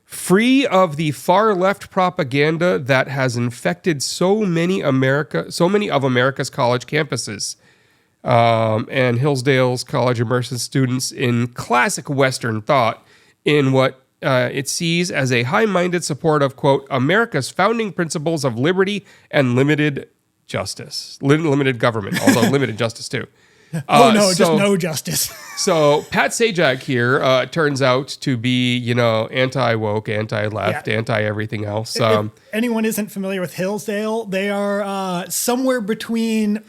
"Free of the far left propaganda that has infected so many of America's college campuses." And Hillsdale's college immerses students in classic Western thought in what it sees as a high-minded support of, quote, "America's founding principles of liberty and limited justice." Limited government, although limited justice too. Just no justice. So Pat Sajak here turns out to be, anti-woke, anti-left, anti-everything else. If anyone isn't familiar with Hillsdale, they are somewhere between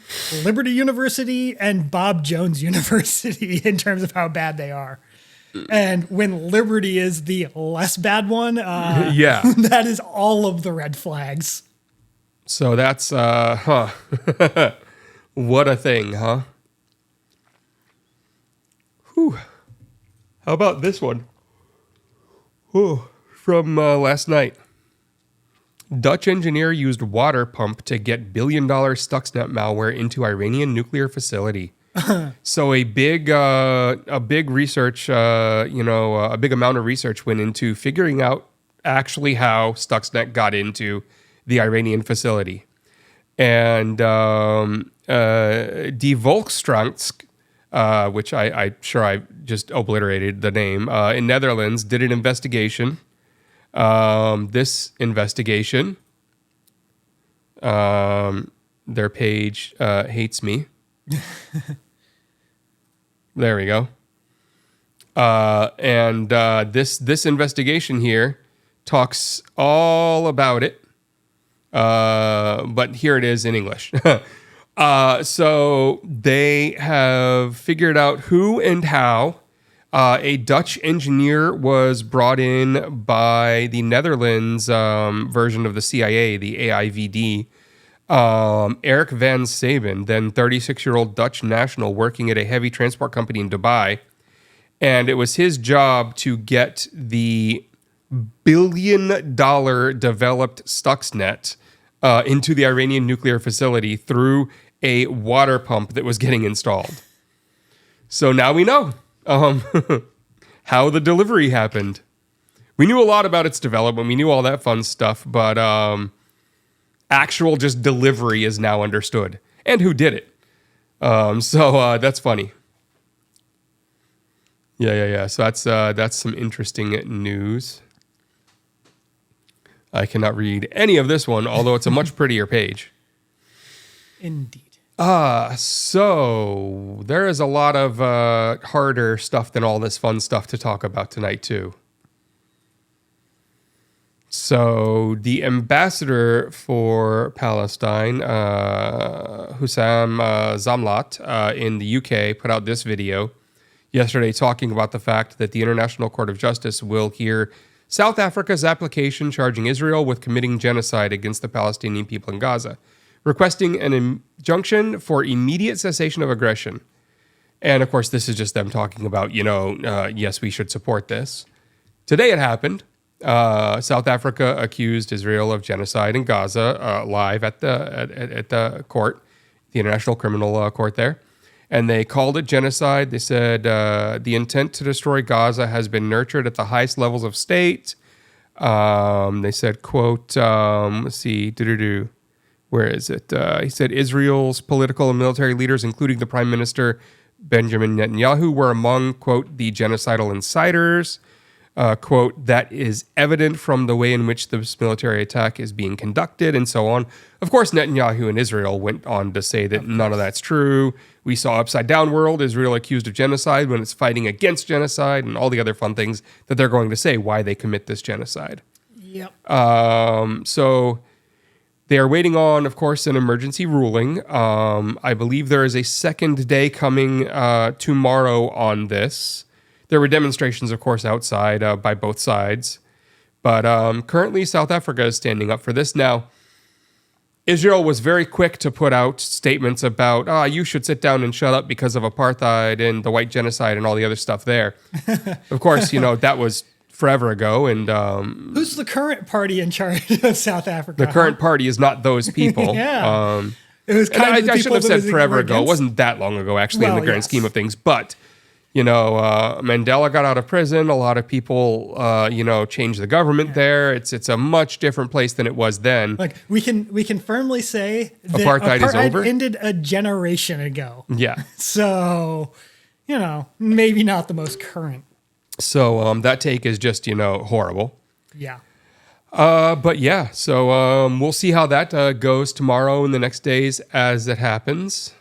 Liberty University and Bob Jones University in terms of how bad they are. And when Liberty is the less bad one, that is all of the red flags. So that's, what a thing, huh? Whew. How about this one? From last night. Dutch engineer used water pump to get billion-dollar Stuxnet malware into Iranian nuclear facility. So a big research, a big amount of research went into figuring out actually how Stuxnet got into the Iranian facility. And Die Volkskrant, which I'm sure I just obliterated the name, in Netherlands, did an investigation. This investigation, their page hates me. There we go. And this investigation here talks all about it. But here it is in English. So they have figured out who and how a Dutch engineer was brought in by the Netherlands version of the CIA, the AIVD. Eric van Saben, then 36-year-old Dutch national working at a heavy transport company in Dubai. And it was his job to get the billion-dollar developed Stuxnet into the Iranian nuclear facility through a water pump that was getting installed. So now we know how the delivery happened. We knew a lot about its development. We knew all that fun stuff, but actual just delivery is now understood. And who did it. So that's funny. Yeah. So that's some interesting news. I cannot read any of this one, although it's a much prettier page. Indeed. So there is a lot of harder stuff than all this fun stuff to talk about tonight, too. So the ambassador for Palestine, Hussam Zamlat, in the UK, put out this video yesterday talking about the fact that the International Court of Justice will hear South Africa's application charging Israel with committing genocide against the Palestinian people in Gaza, requesting an injunction for immediate cessation of aggression. And of course, this is just them talking about, yes, we should support this. Today it happened. South Africa accused Israel of genocide in Gaza live at the court, the International Criminal Court there. And they called it genocide. They said the intent to destroy Gaza has been nurtured at the highest levels of state. They said, quote, let's see, where is it? He said Israel's political and military leaders, including the Prime Minister Benjamin Netanyahu, were among, quote, the genocidal insiders. Quote, that is evident from the way in which this military attack is being conducted, and so on. Of course, Netanyahu and Israel went on to say that none of that's true. We saw Upside Down World, Israel accused of genocide when it's fighting against genocide, and all the other fun things that they're going to say why they commit this genocide. Yep. So they are waiting on, of course, an emergency ruling. I believe there is a second day coming tomorrow on this. There were demonstrations, of course, outside by both sides. But currently, South Africa is standing up for this. Now, Israel was very quick to put out statements about, you should sit down and shut up because of apartheid and the white genocide and all the other stuff there. Of course, that was forever ago. And who's the current party in charge of South Africa? The current party is not those people. Yeah. It was I shouldn't have said forever ago. It wasn't that long ago, actually, in the grand scheme of things. But, Mandela got out of prison. A lot of people, changed the government there. It's a much different place than it was then. Like we can firmly say that apartheid is over. Ended a generation ago. Yeah. So, maybe not the most current. So that take is just, horrible. Yeah. But yeah, so we'll see how that goes tomorrow and the next days as it happens.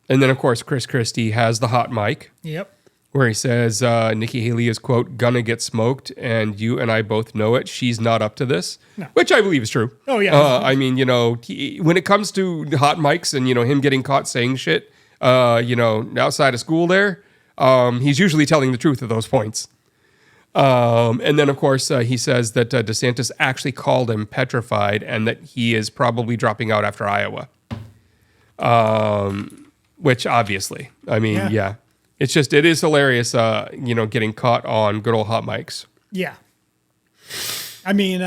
And then, of course, Christie has the hot mic. Yep. Where he says Nikki Haley is, quote, gonna get smoked, and you and I both know it. She's not up to this, which I believe is true. Oh, yeah. I mean, when it comes to hot mics and, him getting caught saying shit, outside of school there, he's usually telling the truth at those points. And then, of course, he says that DeSantis actually called him petrified and that he is probably dropping out after Iowa. Which obviously, I mean, yeah. It's just, it is hilarious, getting caught on good old hot mics. Yeah. I mean,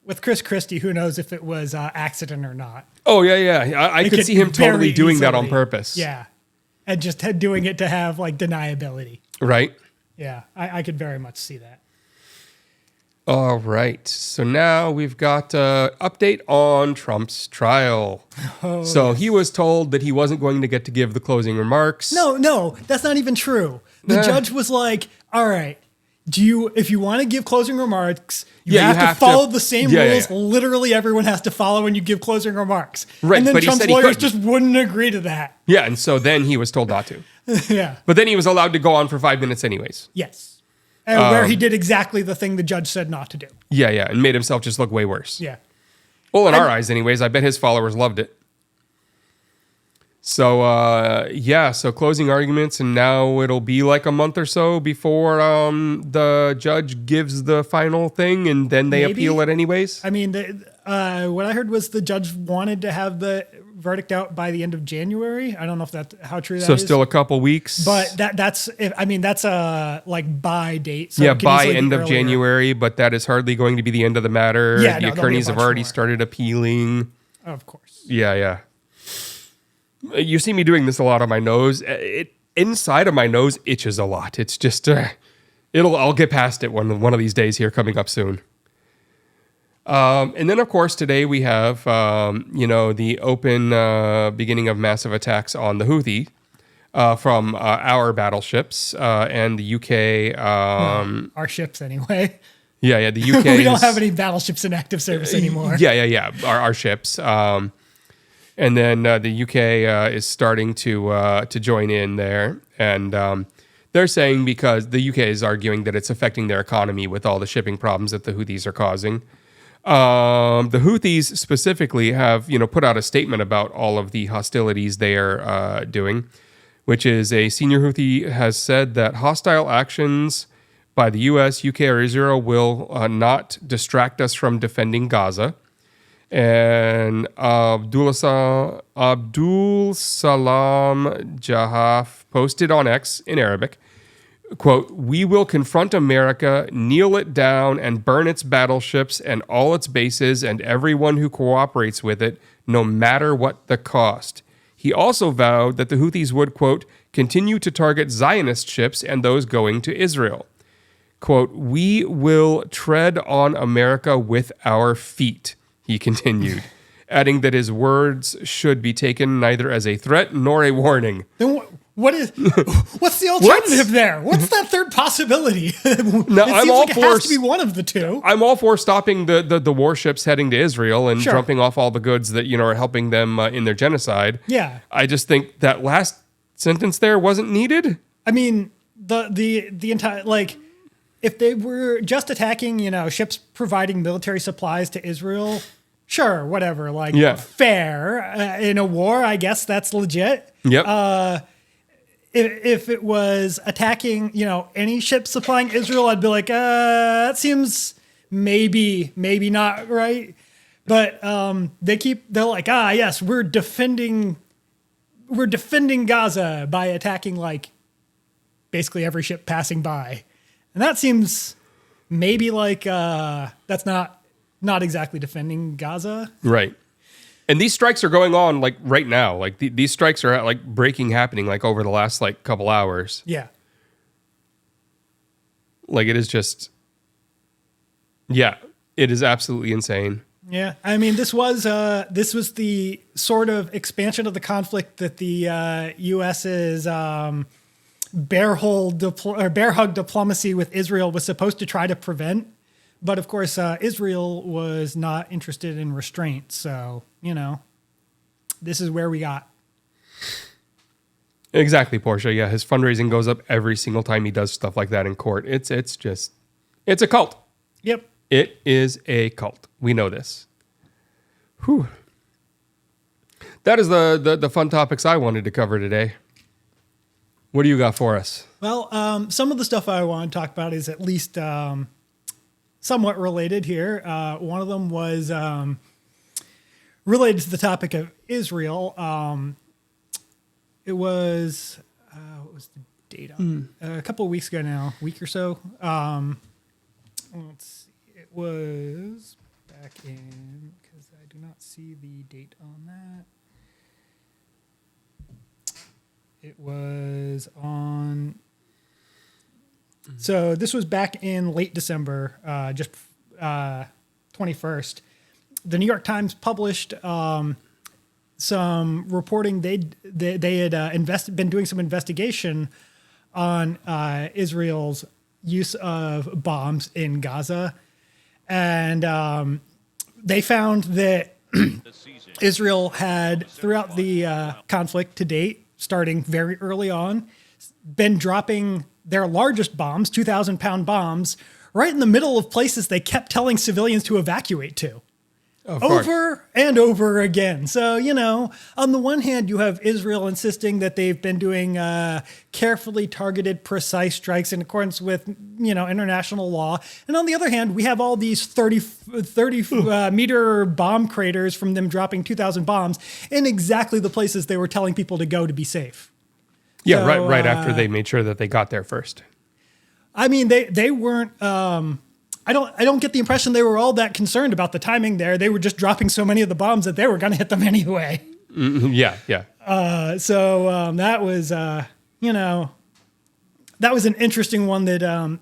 with Christie, who knows if it was accident or not. Oh, yeah. I could see him totally doing that on purpose. Yeah. And just doing it to have like deniability. Right. Yeah. I could very much see that. All right. So now we've got an update on Trump's trial. Oh, so he was told that he wasn't going to get to give the closing remarks. No, that's not even true. The judge was like, all right, if you want to give closing remarks, you have to follow the same rules literally everyone has to follow when you give closing remarks. Right, and then but Trump's he said lawyers just wouldn't agree to that. Yeah, and so then he was told not to. Yeah. But then he was allowed to go on for 5 minutes anyways. Yes. And where he did exactly the thing the judge said not to do. Yeah, and made himself just look way worse. Yeah. Well, in our eyes anyways, I bet his followers loved it. So, so closing arguments, and now it'll be like a month or so before the judge gives the final thing, and then they appeal it anyways? I mean, what I heard was the judge wanted to have the verdict out by the end of January. I don't know if that's how true that is. So still a couple weeks? But that's a by date. So yeah, by end of January, but that is hardly going to be the end of the matter. Yeah, the attorneys have already started appealing. Of course. Yeah. You see me doing this a lot on my nose. Inside of my nose itches a lot. It's just, I'll get past it one of these days here coming up soon. And then, of course, today we have, the open beginning of massive attacks on the Houthi from our battleships and the UK. Our ships, anyway. Yeah, the UK. We don't have any battleships in active service anymore. Yeah. Our ships. And then the UK is starting to join in there. And they're saying because the UK is arguing that it's affecting their economy with all the shipping problems that the Houthis are causing. The Houthis specifically have, put out a statement about all of the hostilities they are doing, which is a senior Houthi has said that hostile actions by the US, UK, or Israel will not distract us from defending Gaza. And Abdul Salam Jahaf posted on X in Arabic, quote, "We will confront America, kneel it down, and burn its battleships and all its bases and everyone who cooperates with it, no matter what the cost." He also vowed that the Houthis would, quote, "continue to target Zionist ships and those going to Israel." Quote, "We will tread on America with our feet," he continued, adding that his words should be taken neither as a threat nor a warning. Then what's the alternative there? What's that third possibility? No, it has to be one of the two. I'm all for stopping the warships heading to Israel and dumping off all the goods that are helping them in their genocide. Yeah, I just think that last sentence there wasn't needed. I mean, the entire if they were just attacking, ships providing military supplies to Israel, sure, whatever. Fair in a war, I guess that's legit. Yep. If it was attacking, any ship supplying Israel, I'd be like, that seems maybe not right. But they're like, yes, we're defending Gaza by attacking like basically every ship passing by. And that seems maybe like that's not exactly defending Gaza. Right. And these strikes are going on like right now. Like these strikes are like happening like over the last like couple hours. Yeah. Like it is just, yeah, it is absolutely insane. Yeah. I mean, this was the sort of expansion of the conflict that the U.S.'s bear hug diplomacy with Israel was supposed to try to prevent. But of course, Israel was not interested in restraint. So, this is where we got. Exactly, Portia. Yeah, his fundraising goes up every single time he does stuff like that in court. It's a cult. Yep. It is a cult. We know this. Whew. That is the fun topics I wanted to cover today. What do you got for us? Well, some of the stuff I want to talk about is at least somewhat related here. One of them was related to the topic of Israel. It was, what was the date on it? A couple of weeks ago now, a week or so. Let's see. It was back in, because I do not see the date on that. It was on... So this was back in late December, just 21st. The New York Times published some reporting. They had been doing some investigation on Israel's use of bombs in Gaza, and they found that Israel had, throughout the conflict to date, starting very early on, been dropping their largest bombs, 2,000-pound bombs, right in the middle of places they kept telling civilians to evacuate to. Over and over again. So, on the one hand, you have Israel insisting that they've been doing carefully targeted, precise strikes in accordance with, international law. And on the other hand, we have all these 30 meter bomb craters from them dropping 2,000 bombs in exactly the places they were telling people to go to be safe. Yeah, so, right after they made sure that they got there first. I mean, they weren't... I don't get the impression they were all that concerned about the timing there. They were just dropping so many of the bombs that they were going to hit them anyway. Mm-hmm. Yeah. So that was, that was an interesting one that,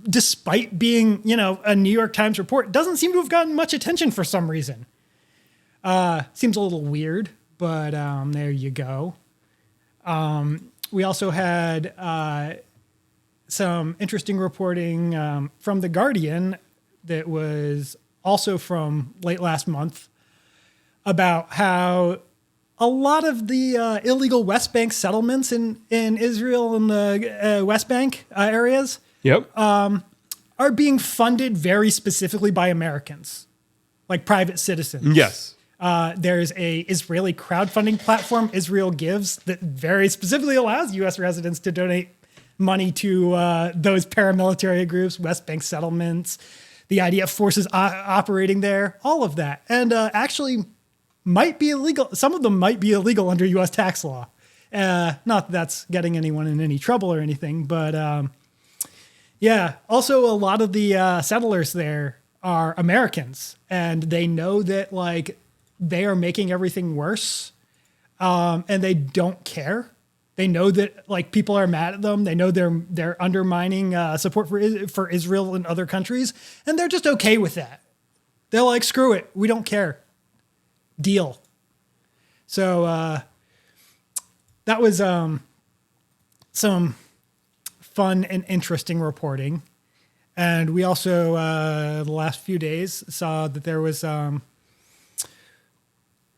despite being, a New York Times report, doesn't seem to have gotten much attention for some reason. Seems a little weird, but there you go. We also had... some interesting reporting from The Guardian that was also from late last month about how a lot of the illegal West Bank settlements in Israel and the West Bank areas are being funded very specifically by Americans, like private citizens. Yes. There's a Israeli crowdfunding platform, Israel Gives, that very specifically allows U.S. residents to donate money to those paramilitary groups, West Bank settlements, the IDF forces operating there, all of that. And actually might be illegal. Some of them might be illegal under U.S. tax law. Not that that's getting anyone in any trouble or anything, but also a lot of the settlers there are Americans, and they know that like they are making everything worse, and they don't care. They know that like people are mad at them. They know they're undermining support for Israel and other countries, and they're just okay with that. They're like, screw it, we don't care. Deal. So that was some fun and interesting reporting, and we also the last few days saw that there was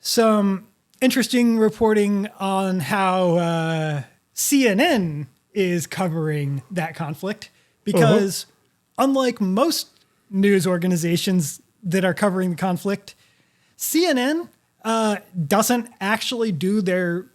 some interesting reporting on how CNN is covering that conflict, because unlike most news organizations that are covering the conflict, CNN doesn't actually do their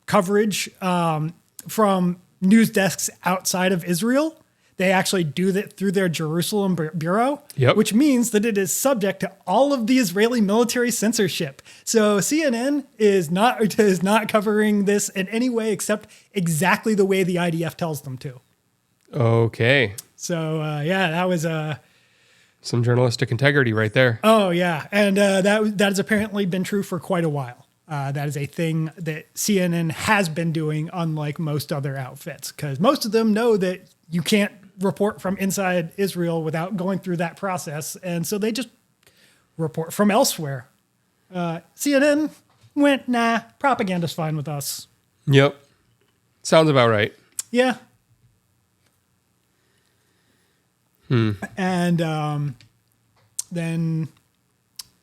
coverage from news desks outside of Israel. They actually do that through their Jerusalem bureau, which means that it is subject to all of the Israeli military censorship. So CNN is not covering this in any way except exactly the way the IDF tells them to. Okay. So that was some journalistic integrity right there. Oh yeah, and that has apparently been true for quite a while. That is a thing that CNN has been doing, unlike most other outfits, because most of them know that you can't report from inside Israel without going through that process. And so they just report from elsewhere. CNN went, nah, propaganda's fine with us. Yep. Sounds about right. Yeah. And then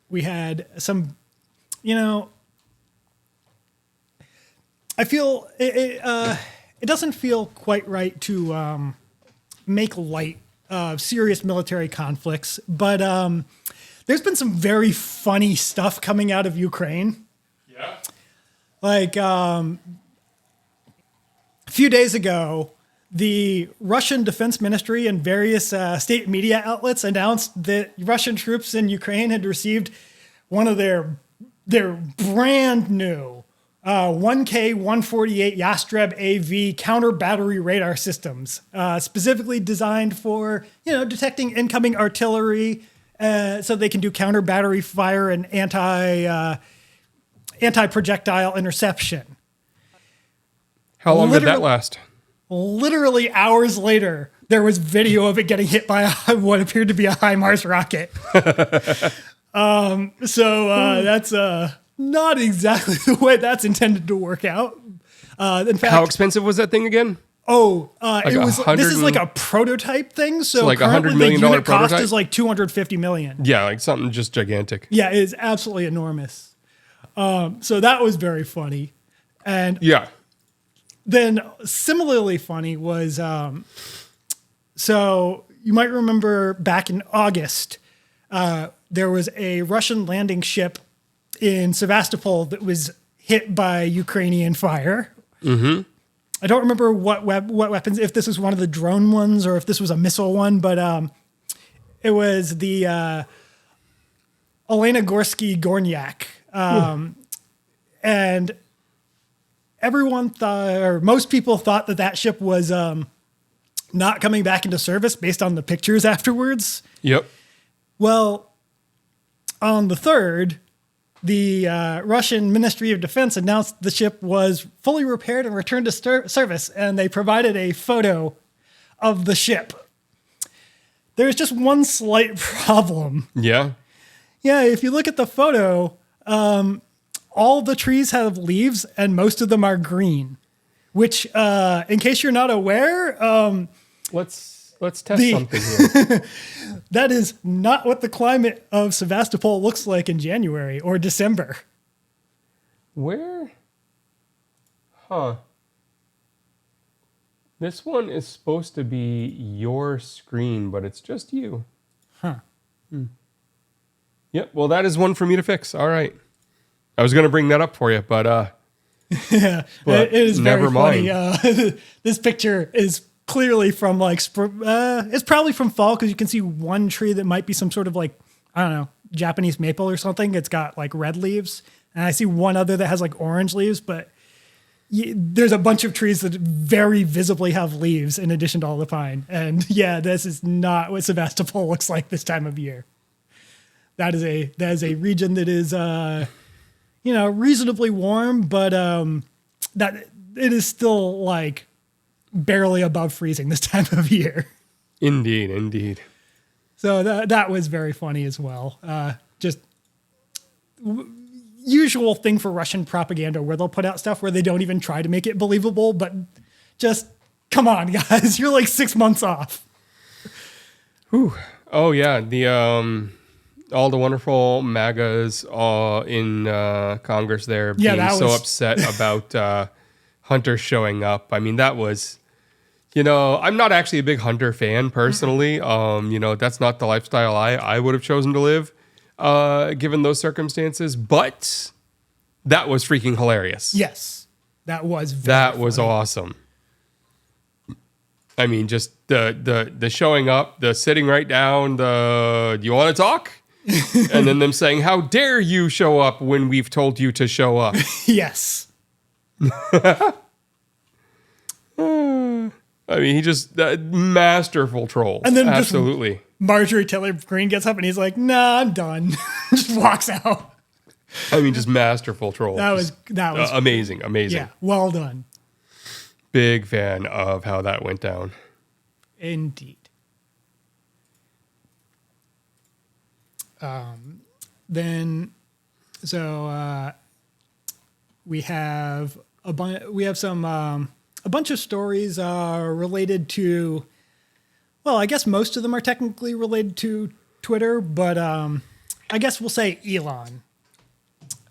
we had some, I feel it doesn't feel quite right to make light of serious military conflicts, but there's been some very funny stuff coming out of Ukraine. Yeah. Like a few days ago, the Russian Defense Ministry and various state media outlets announced that Russian troops in Ukraine had received one of their brand new 1K-148 Yastreb AV counter battery radar systems, specifically designed for detecting incoming artillery, so they can do counter battery fire and anti projectile interception. How long did that last? Literally hours later, there was video of it getting hit by what appeared to be a HIMARS rocket. That's not exactly the way that's intended to work out. In fact, how expensive was that thing again? It was. This is like a prototype thing. So like $100 million the unit prototype? cost is like $250 million. Yeah, like something just gigantic. Yeah, it is absolutely enormous. So that was very funny, and yeah. Then similarly funny was, so you might remember back in August, there was a Russian landing ship in Sevastopol that was hit by Ukrainian fire. Mm-hmm. I don't remember what weapons, if this was one of the drone ones or if this was a missile one, but it was the Elena-Gorsky Gornyak. And everyone thought, or most people thought that ship was not coming back into service based on the pictures afterwards. Yep. Well, on the 3rd, the Russian Ministry of Defense announced the ship was fully repaired and returned to service, and they provided a photo of the ship. There's just one slight problem. Yeah. Yeah, if you look at the photo, all the trees have leaves, and most of them are green. Which, in case you're not aware, let's test something here. That is not what the climate of Sevastopol looks like in January or December. Where? Huh. This one is supposed to be your screen, but it's just you. Huh. Yep. Well, that is one for me to fix. All right. I was going to bring that up for you, but yeah, but it is never very mind. funny. This picture is clearly from it's probably from fall, because you can see one tree that might be some sort of like, I don't know, Japanese maple or something. It's got like red leaves, and I see one other that has like orange leaves, but there's a bunch of trees that very visibly have leaves in addition to all the pine. And yeah, this is not what Sevastopol looks like this time of year. That is a region that is reasonably warm, but that it is still like barely above freezing this time of year. Indeed. So that was very funny as well. Just usual thing for Russian propaganda, where they'll put out stuff where they don't even try to make it believable, but just come on, guys, you're like 6 months off. Whew. Oh yeah, the all the wonderful MAGAs in Congress there being so upset about Hunter showing up. I mean, that was, I'm not actually a big Hunter fan personally. That's not the lifestyle I would have chosen to live given those circumstances, but that was freaking hilarious. Yes. That was That was awesome. I mean, just the showing up, the sitting right down, do you want to talk? And then them saying, how dare you show up when we've told you to show up? Yes. I mean, he just masterful troll. And then absolutely. Marjorie Taylor Greene gets up and he's like, "Nah, I'm done." Just walks out. I mean, just masterful troll. That was amazing. Yeah, well done. Big fan of how that went down. Indeed. We have a bunch of stories related to. Well, I guess most of them are technically related to Twitter, but I guess we'll say Elon.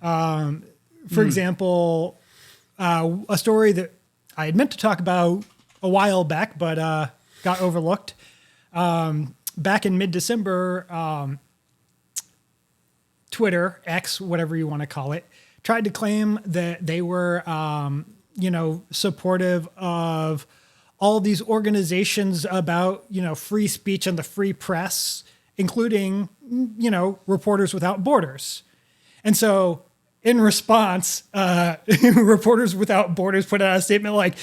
For example, a story that I had meant to talk about a while back, but got overlooked. Back in mid-December, Twitter, X, whatever you want to call it, tried to claim that they were, supportive of all these organizations about, free speech and the free press, including, Reporters Without Borders. And so in response, Reporters Without Borders put out a statement like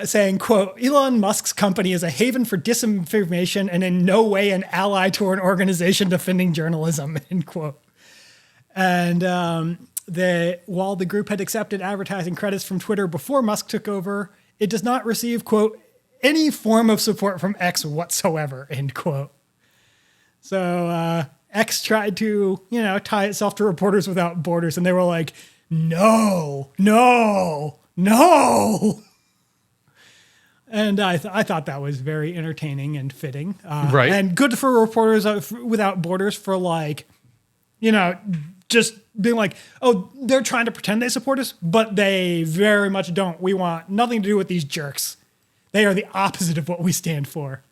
saying, quote, "Elon Musk's company is a haven for disinformation and in no way an ally to an organization defending journalism," end quote. And while the group had accepted advertising credits from Twitter before Musk took over, it does not receive, quote, "any form of support from X whatsoever," end quote. So X tried to, tie itself to Reporters Without Borders, and they were like, no. And I thought that was very entertaining and fitting. Right. And good for Reporters Without Borders for just being like, oh, they're trying to pretend they support us, but they very much don't. We want nothing to do with these jerks. They are the opposite of what we stand for.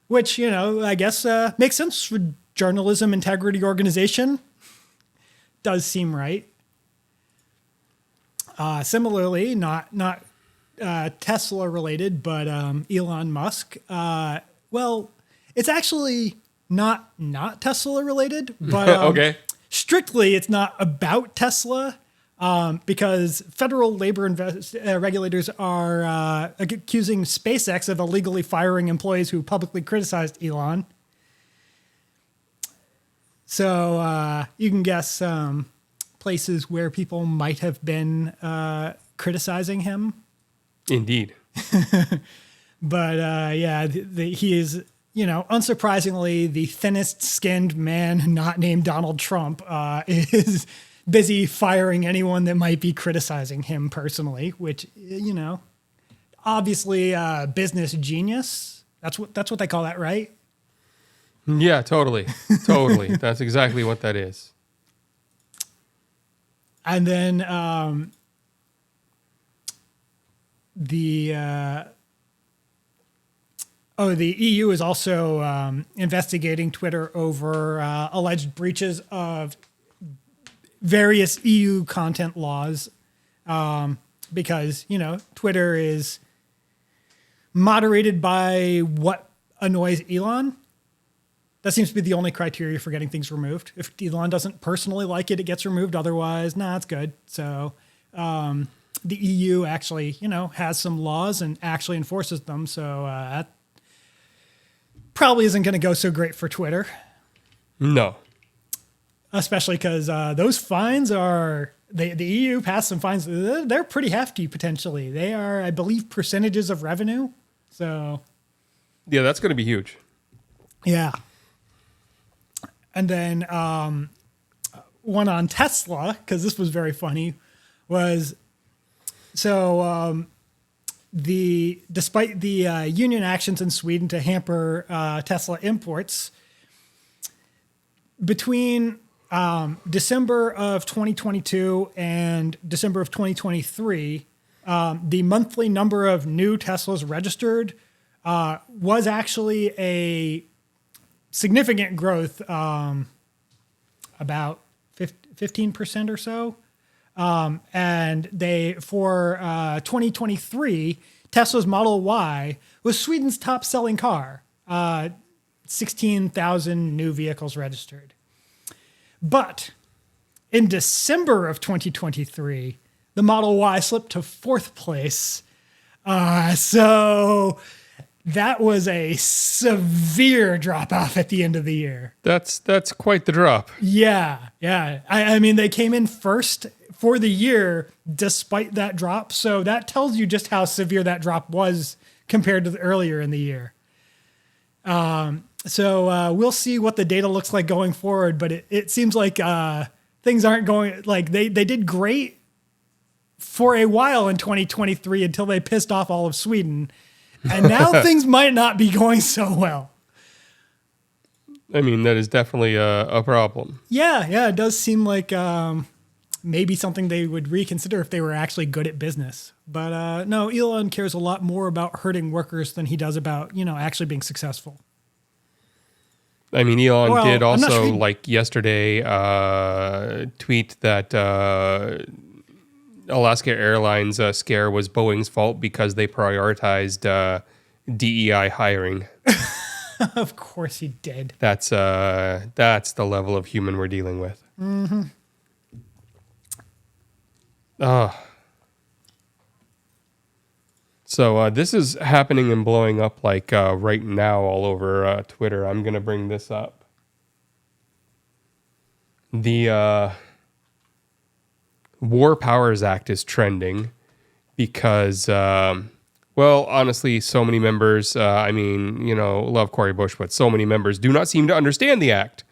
Which, I guess makes sense for journalism integrity organization. Does seem right. Similarly, not Tesla related, but Elon Musk. It's actually not Tesla related, but okay. Strictly, it's not about Tesla because federal labor regulators are accusing SpaceX of illegally firing employees who publicly criticized Elon. So you can guess places where people might have been criticizing him. Indeed. But he is, unsurprisingly, the thinnest skinned man not named Donald Trump is busy firing anyone that might be criticizing him personally, which, obviously business genius. That's what they call that, right? Yeah, totally. That's exactly what that is. And then the EU is also investigating Twitter over alleged breaches of various EU content laws because, Twitter is moderated by what annoys Elon. That seems to be the only criteria for getting things removed. If Elon doesn't personally like it, it gets removed. Otherwise, it's good. So the EU actually, has some laws and actually enforces them. So that probably isn't going to go so great for Twitter. No. Especially because those fines are, the EU passed some fines. They're pretty hefty potentially. They are, I believe, percentages of revenue. So. Yeah, that's going to be huge. Yeah. And then one on Tesla, because this was very funny, was despite the union actions in Sweden to hamper Tesla imports, between December of 2022 and December of 2023, the monthly number of new Teslas registered was actually a significant growth, about 15% or so. And for 2023, Tesla's Model Y was Sweden's top selling car. 16,000 new vehicles registered. But in December of 2023, the Model Y slipped to 4th place. So that was a severe drop off at the end of the year. That's quite the drop. Yeah. I mean, they came in first for the year despite that drop. So that tells you just how severe that drop was compared to earlier in the year. So we'll see what the data looks like going forward. But it seems like things aren't going like they did great for a while in 2023 until they pissed off all of Sweden. And now things might not be going so well. I mean, that is definitely a problem. Yeah, it does seem like maybe something they would reconsider if they were actually good at business. But no, Elon cares a lot more about hurting workers than he does about, actually being successful. I mean, Elon did also, sure like yesterday, tweet that Alaska Airlines scare was Boeing's fault because they prioritized DEI hiring. Of course he did. That's the level of human we're dealing with. Mm-hmm. So this is happening and blowing up like right now all over Twitter. I'm going to bring this up. The War Powers Act is trending because, well, honestly, so many members, love Cori Bush, but so many members do not seem to understand the act.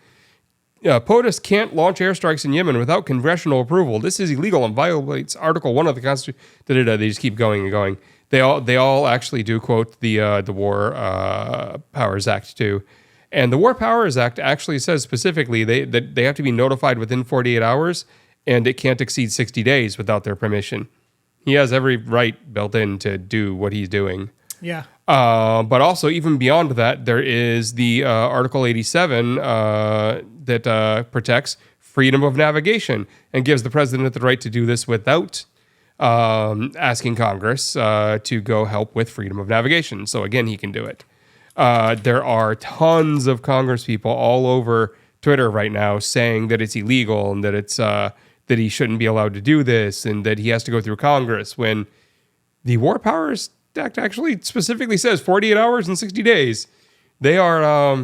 POTUS can't launch airstrikes in Yemen without congressional approval. This is illegal and violates Article 1 of the Constitution. They just keep going and going. They all actually do quote the War Powers Act too. And the War Powers Act actually says specifically that they have to be notified within 48 hours and it can't exceed 60 days without their permission. He has every right built in to do what he's doing. Yeah. But also, even beyond that, there is the Article 87 that protects freedom of navigation and gives the president the right to do this without asking Congress to go help with freedom of navigation. So again, he can do it. There are tons of Congress people all over Twitter right now saying that it's illegal and that it's that he shouldn't be allowed to do this and that he has to go through Congress when the War Powers Act actually specifically says 48 hours and 60 days. They are,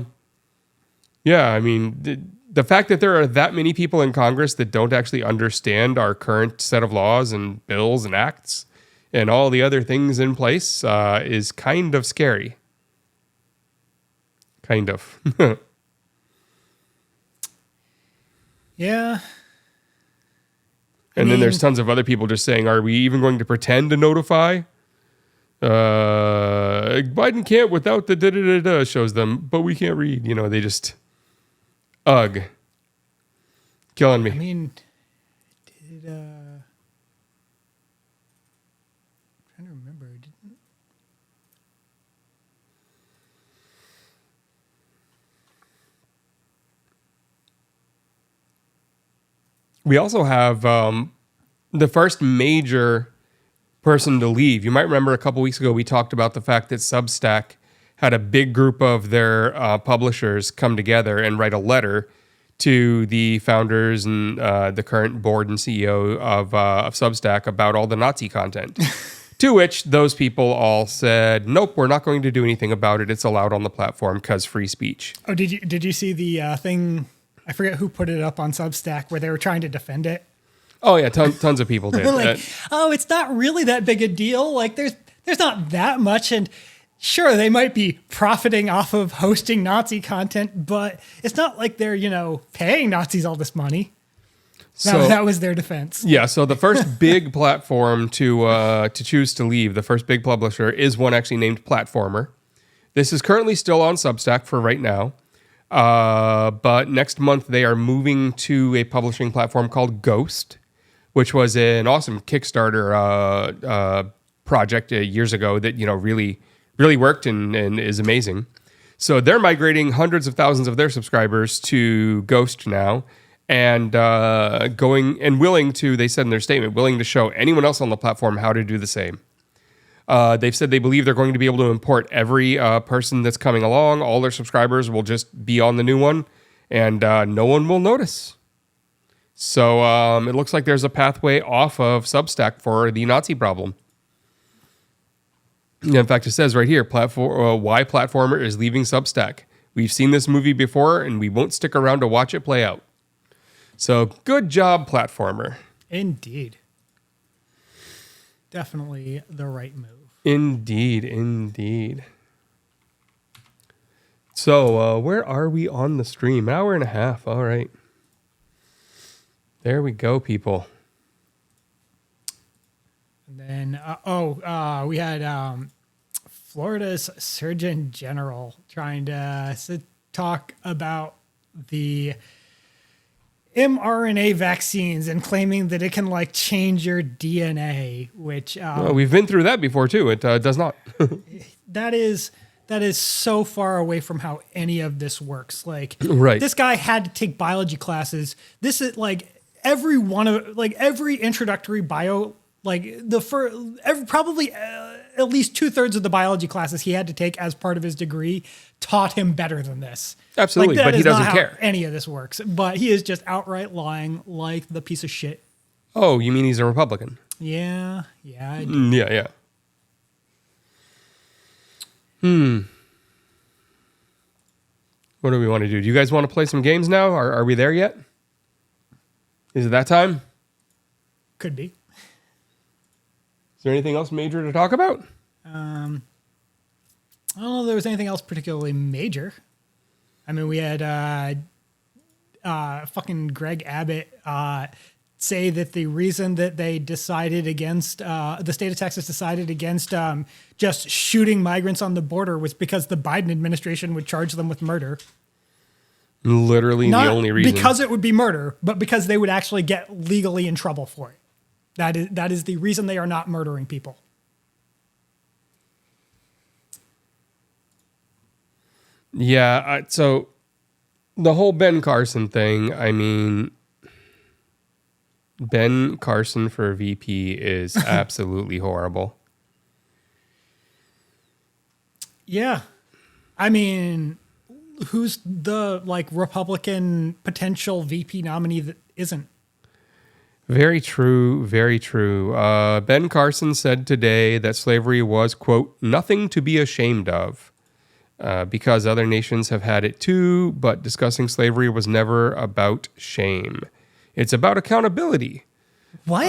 the fact that there are that many people in Congress that don't actually understand our current set of laws and bills and acts and all the other things in place is kind of scary. Kind of. Yeah. And then there's tons of other people just saying, are we even going to pretend to notify? Biden can't without the da-da-da-da shows them, but we can't read. They just, killing me. I mean, did, I'm trying to remember, didn't... We also have the first major person to leave. You might remember a couple weeks ago we talked about the fact that Substack had a big group of their publishers come together and write a letter to the founders and the current board and CEO of Substack about all the Nazi content. To which those people all said, nope, we're not going to do anything about it. It's allowed on the platform because free speech. Oh, did you see the thing? I forget who put it up on Substack where they were trying to defend it. Oh yeah, tons of people did. It's not really that big a deal. Like there's not that much, and sure they might be profiting off of hosting Nazi content, but it's not like they're paying Nazis all this money. So that was their defense. Yeah. So the first big platform to choose to leave, the first big publisher, is one actually named Platformer. This is currently still on Substack for right now. But next month they are moving to a publishing platform called Ghost, which was an awesome Kickstarter project years ago that really worked and is amazing. So they're migrating hundreds of thousands of their subscribers to Ghost now, and going and willing to, they said in their statement, willing to show anyone else on the platform how to do the same. They've said they believe they're going to be able to import every person that's coming along. All their subscribers will just be on the new one, and no one will notice. So it looks like there's a pathway off of Substack for the Nazi problem. In fact, it says right here, why Platformer is leaving Substack. We've seen this movie before, and we won't stick around to watch it play out. So good job, Platformer. Indeed. Definitely the right move. Indeed. So where are we on the stream? An hour and a half. All right. There we go, people. And then, we had Florida's Surgeon General trying to talk about the mRNA vaccines and claiming that it can like change your DNA, which we've been through that before too. It does not. that is so far away from how any of this works. Like, right. This guy had to take biology classes. This is like every introductory bio, like probably at least 2/3 of the biology classes he had to take as part of his degree taught him better than this. Absolutely, like, but he doesn't care. Any of this works, but he is just outright lying like the piece of shit. Oh, you mean he's a Republican? Yeah, I do. Yeah. What do we want to do? Do you guys want to play some games now? Are we there yet? Is it that time? Could be. Is there anything else major to talk about? I don't know if there was anything else particularly major. I mean, we had fucking Greg Abbott say that the reason that they decided against, the state of Texas decided against just shooting migrants on the border was because the Biden administration would charge them with murder. Literally Not the only reason. because it would be murder, but because they would actually get legally in trouble for it. That is the reason they are not murdering people. Yeah, so the whole Ben Carson thing, I mean, Ben Carson for VP is absolutely horrible. Yeah. I mean, who's the like Republican potential VP nominee that isn't? Very true. Ben Carson said today that slavery was, quote, nothing to be ashamed of. Because other nations have had it too, but discussing slavery was never about shame. It's about accountability. What?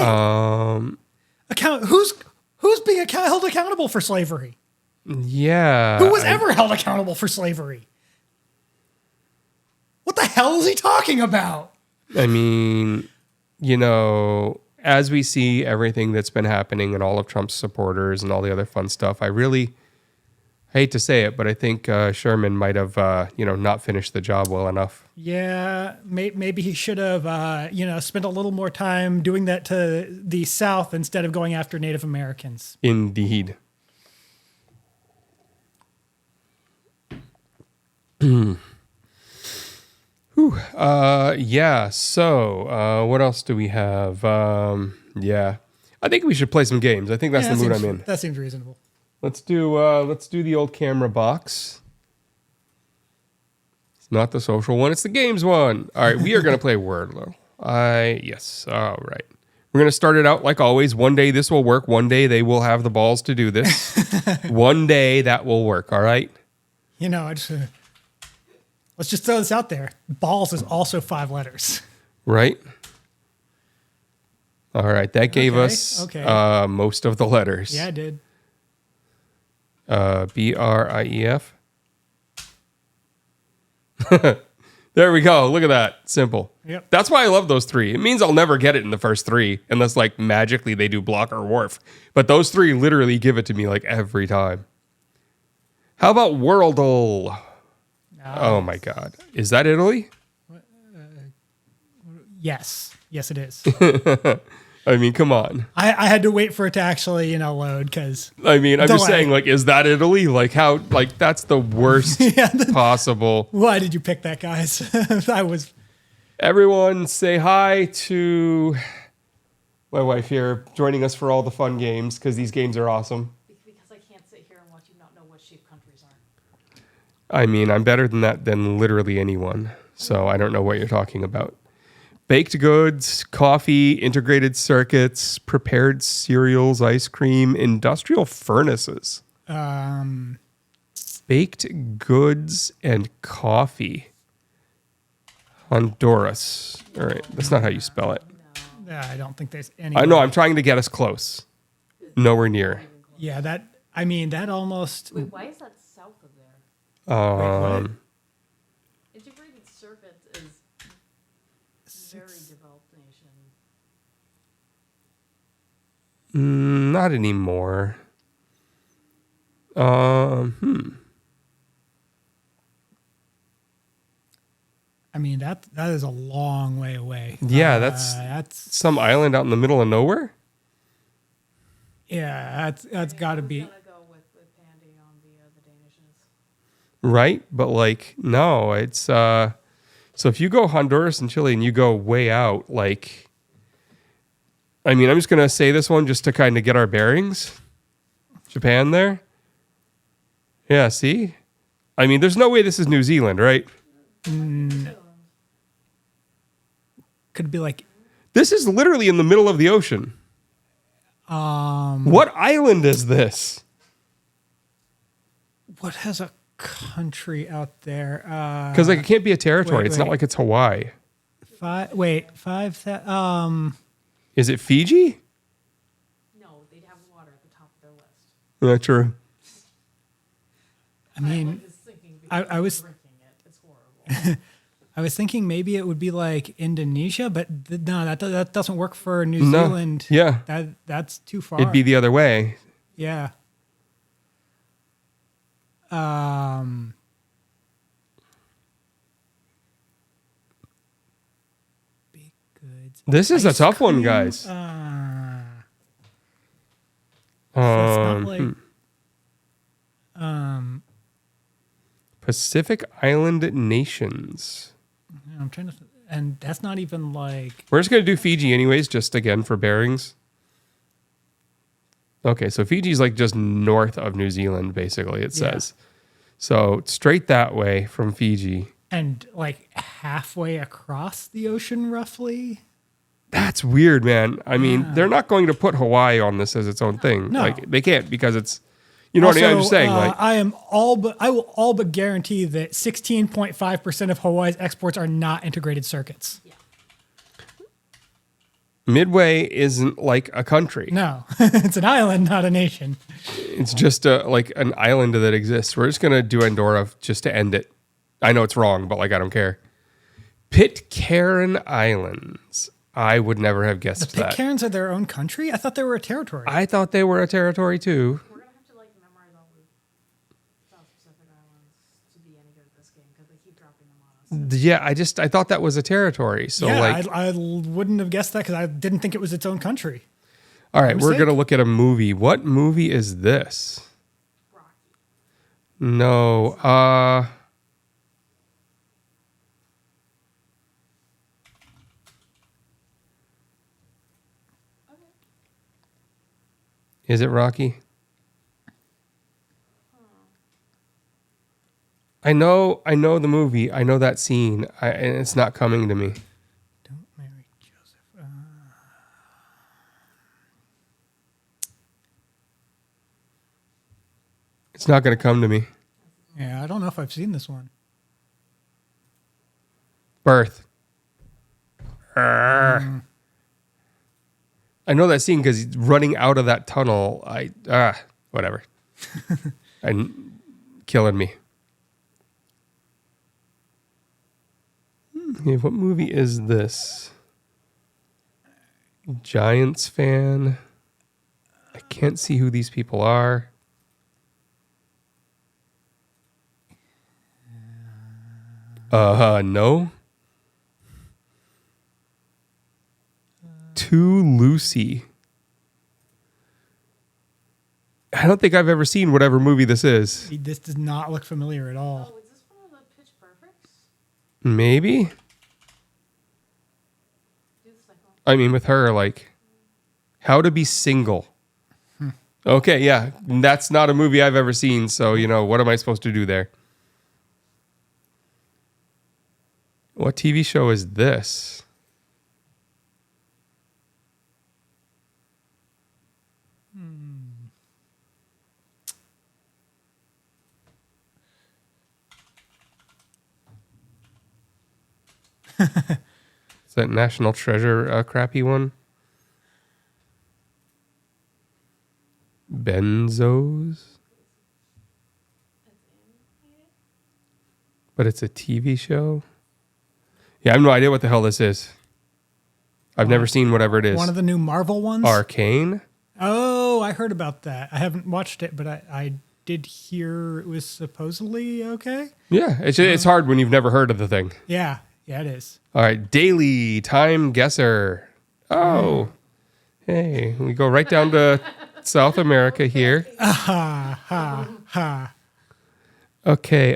Who's being held accountable for slavery? Yeah. Who was ever held accountable for slavery? What the hell is he talking about? I mean, you know, as we see everything that's been happening and all of Trump's supporters and all the other fun stuff, I really hate to say it, but I think Sherman might have, not finished the job well enough. Yeah, maybe he should have, spent a little more time doing that to the South instead of going after Native Americans. Indeed. Yeah, so what else do we have? I think we should play some games. I think that's the mood I'm in. That seems reasonable. Let's do the old camera box. It's not the social one, it's the games one. All right, we are going to play Wordle. Yes, all right. We're going to start it out like always. One day this will work. One day they will have the balls to do this. One day that will work, all right? You know, let's just throw this out there. Balls is also 5 letters. Right? All right, that gave us most of the letters. Yeah, it did. BRIEF. There we go. Look at that. Simple. Yep. That's why I love those 3. It means I'll never get it in the first 3 unless like magically they do block or wharf. But those 3 literally give it to me like every time. How about Wordle? Oh my God. Is that Italy? Yes. Yes, it is. I mean, come on. I had to wait for it to actually, load because. I mean, I'm just saying, like, is that Italy? Like, how? Like, that's the worst possible. Why did you pick that, guys? Everyone say hi to my wife here, joining us for all the fun games, because these games are awesome. Because I can't sit here and watch you not know what shape countries are. I mean, I'm better than that than literally anyone, so I don't know what you're talking about. Baked goods, coffee, integrated circuits, prepared cereals, ice cream, industrial furnaces. Baked goods and coffee. Honduras. All right, that's not how you spell it. I don't think there's any. I know, I'm trying to get us close. Nowhere near. Yeah, that almost. Wait, why is that south of there? What? Integrated circuits is very developed nation. Not anymore. I mean, that is a long way away. Yeah, that's some island out in the middle of nowhere. Yeah, that's got to be. Gonna go with Pandy on the Danishes. Right? But like, no, it's so if you go Honduras and Chile and you go way out, like, I mean, I'm just gonna say this one just to kind of get our bearings. Japan there. Yeah, see? I mean, there's no way this is New Zealand, right? Could be like. This is literally in the middle of the ocean. What island is this? What has a country out there? Because like it can't be a territory. It's not wait. like it's Hawaii. 5. Is it Fiji? No, they'd have water at the top of their list. Not true. I mean, I was Drinking it, it's horrible. I was thinking maybe it would be like Indonesia, but no, that doesn't work for New No. Zealand. Yeah. That's too far. It'd be the other way. Yeah. Baked goods. This is a Ice tough one, cream? guys. So it's not like. Pacific Island nations. I'm trying to, and that's not even like. We're just going to do Fiji anyways, just again for bearings. Okay, so Fiji's like just north of New Zealand, basically, it says. So straight that way from Fiji. And like halfway across the ocean, roughly. That's weird, man. I mean, they're not going to put Hawaii on this as its own thing. No. Like, they can't because it's, you know what I mean? I'm just saying, like, I will all but guarantee that 16.5% of Hawaii's exports are not integrated circuits. Yeah. Midway isn't like a country. No, it's an island, not a nation. It's just like an island that exists. We're just going to do Andorra just to end it. I know it's wrong, but like, I don't care. Pitcairn Islands. I would never have guessed that. Pitcairns are their own country? I thought they were a territory. I thought they were a territory too. We're gonna have to like memorize all the South Pacific Islands to be any good at this game because they keep dropping them on us. Yeah, I thought that was a territory. So yeah, like, I wouldn't have guessed that because I didn't think it was its own country. all right, we're sick. going to look at a movie. What movie is this? Rocky. No, is it Rocky? I know the movie. I know that scene, and it's not coming to me. Don't marry Joseph. It's not going to come to me. Yeah, I don't know if I've seen this one. Birth. I know that scene because he's running out of that tunnel. Whatever. And killing me. Okay, what movie is this? Giants fan. I can't see who these people are. No. Too Lucy. I don't think I've ever seen whatever movie this is. This does not look familiar at all. Oh, is this one of the Pitch Perfects? Maybe. I mean, with her, like, How to Be Single. Okay, yeah. That's not a movie I've ever seen, so, what am I supposed to do there? What TV show is this? Is that National Treasure crappy one? Benzos? But it's a TV show? Yeah, I have no idea what the hell this is. I've never seen whatever it is. One of the new Marvel ones? Arcane? Oh, I heard about that. I haven't watched it, but I did hear it was supposedly okay. Yeah, it's hard when you've never heard of the thing. Yeah, it is. All right, Daily Time Guesser. Oh, hey, we go right down to South America here. Okay,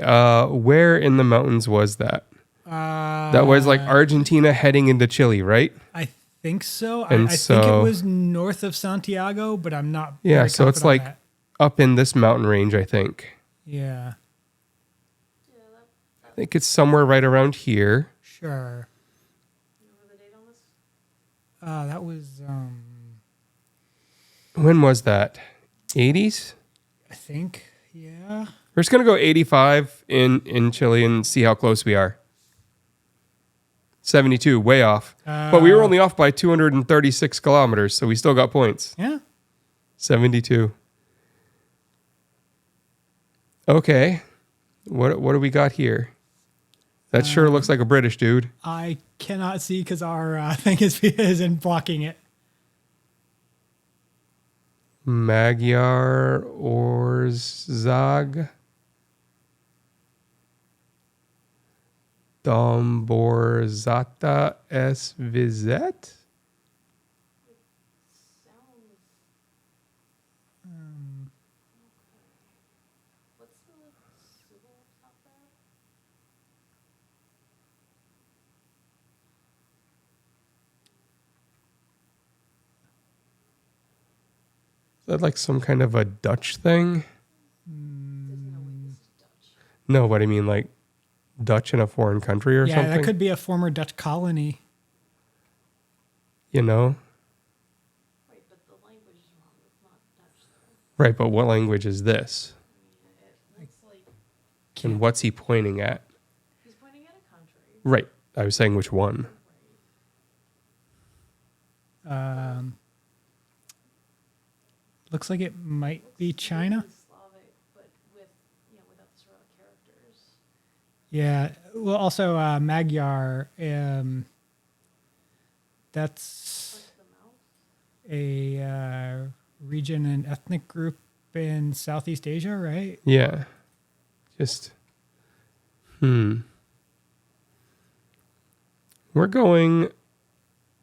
where in the mountains was that? That was like Argentina heading into Chile, right? I think so. And I think it was north of Santiago, but I'm not. Yeah, very so it's confident on like that. up in this mountain range, I think. Yeah, I think it's somewhere right around here. sure. You know the date on this? That was When was that? 80s? I think. Yeah. We're just going to go 85 in Chile and see how close we are. 72, way off. But we were only off by 236 kilometers, so we still got points. Yeah. 72. Okay. What do we got here? That sure looks like a British dude. I cannot see because our thing isn't blocking it. Magyar Orzag. Domborzata S. Vizet? Sounds. What's the civil top there? Is that like some kind of a Dutch thing? There's no way this is Dutch. No, but I mean like Dutch in a foreign country or Yeah, something? that could be a former Dutch colony. You know? Right, but the language is wrong. It's not Dutch though. Right, but what language is this? I mean, it looks like And what's he pointing at? he's pointing at a country. Right. I was saying which one. Looks like it might be China. It's Slavic, but with without the Cyrillic characters. Yeah. Well, also Magyar. That's Punch them out. a region and ethnic group in Southeast Asia, right? Yeah. Just, We're going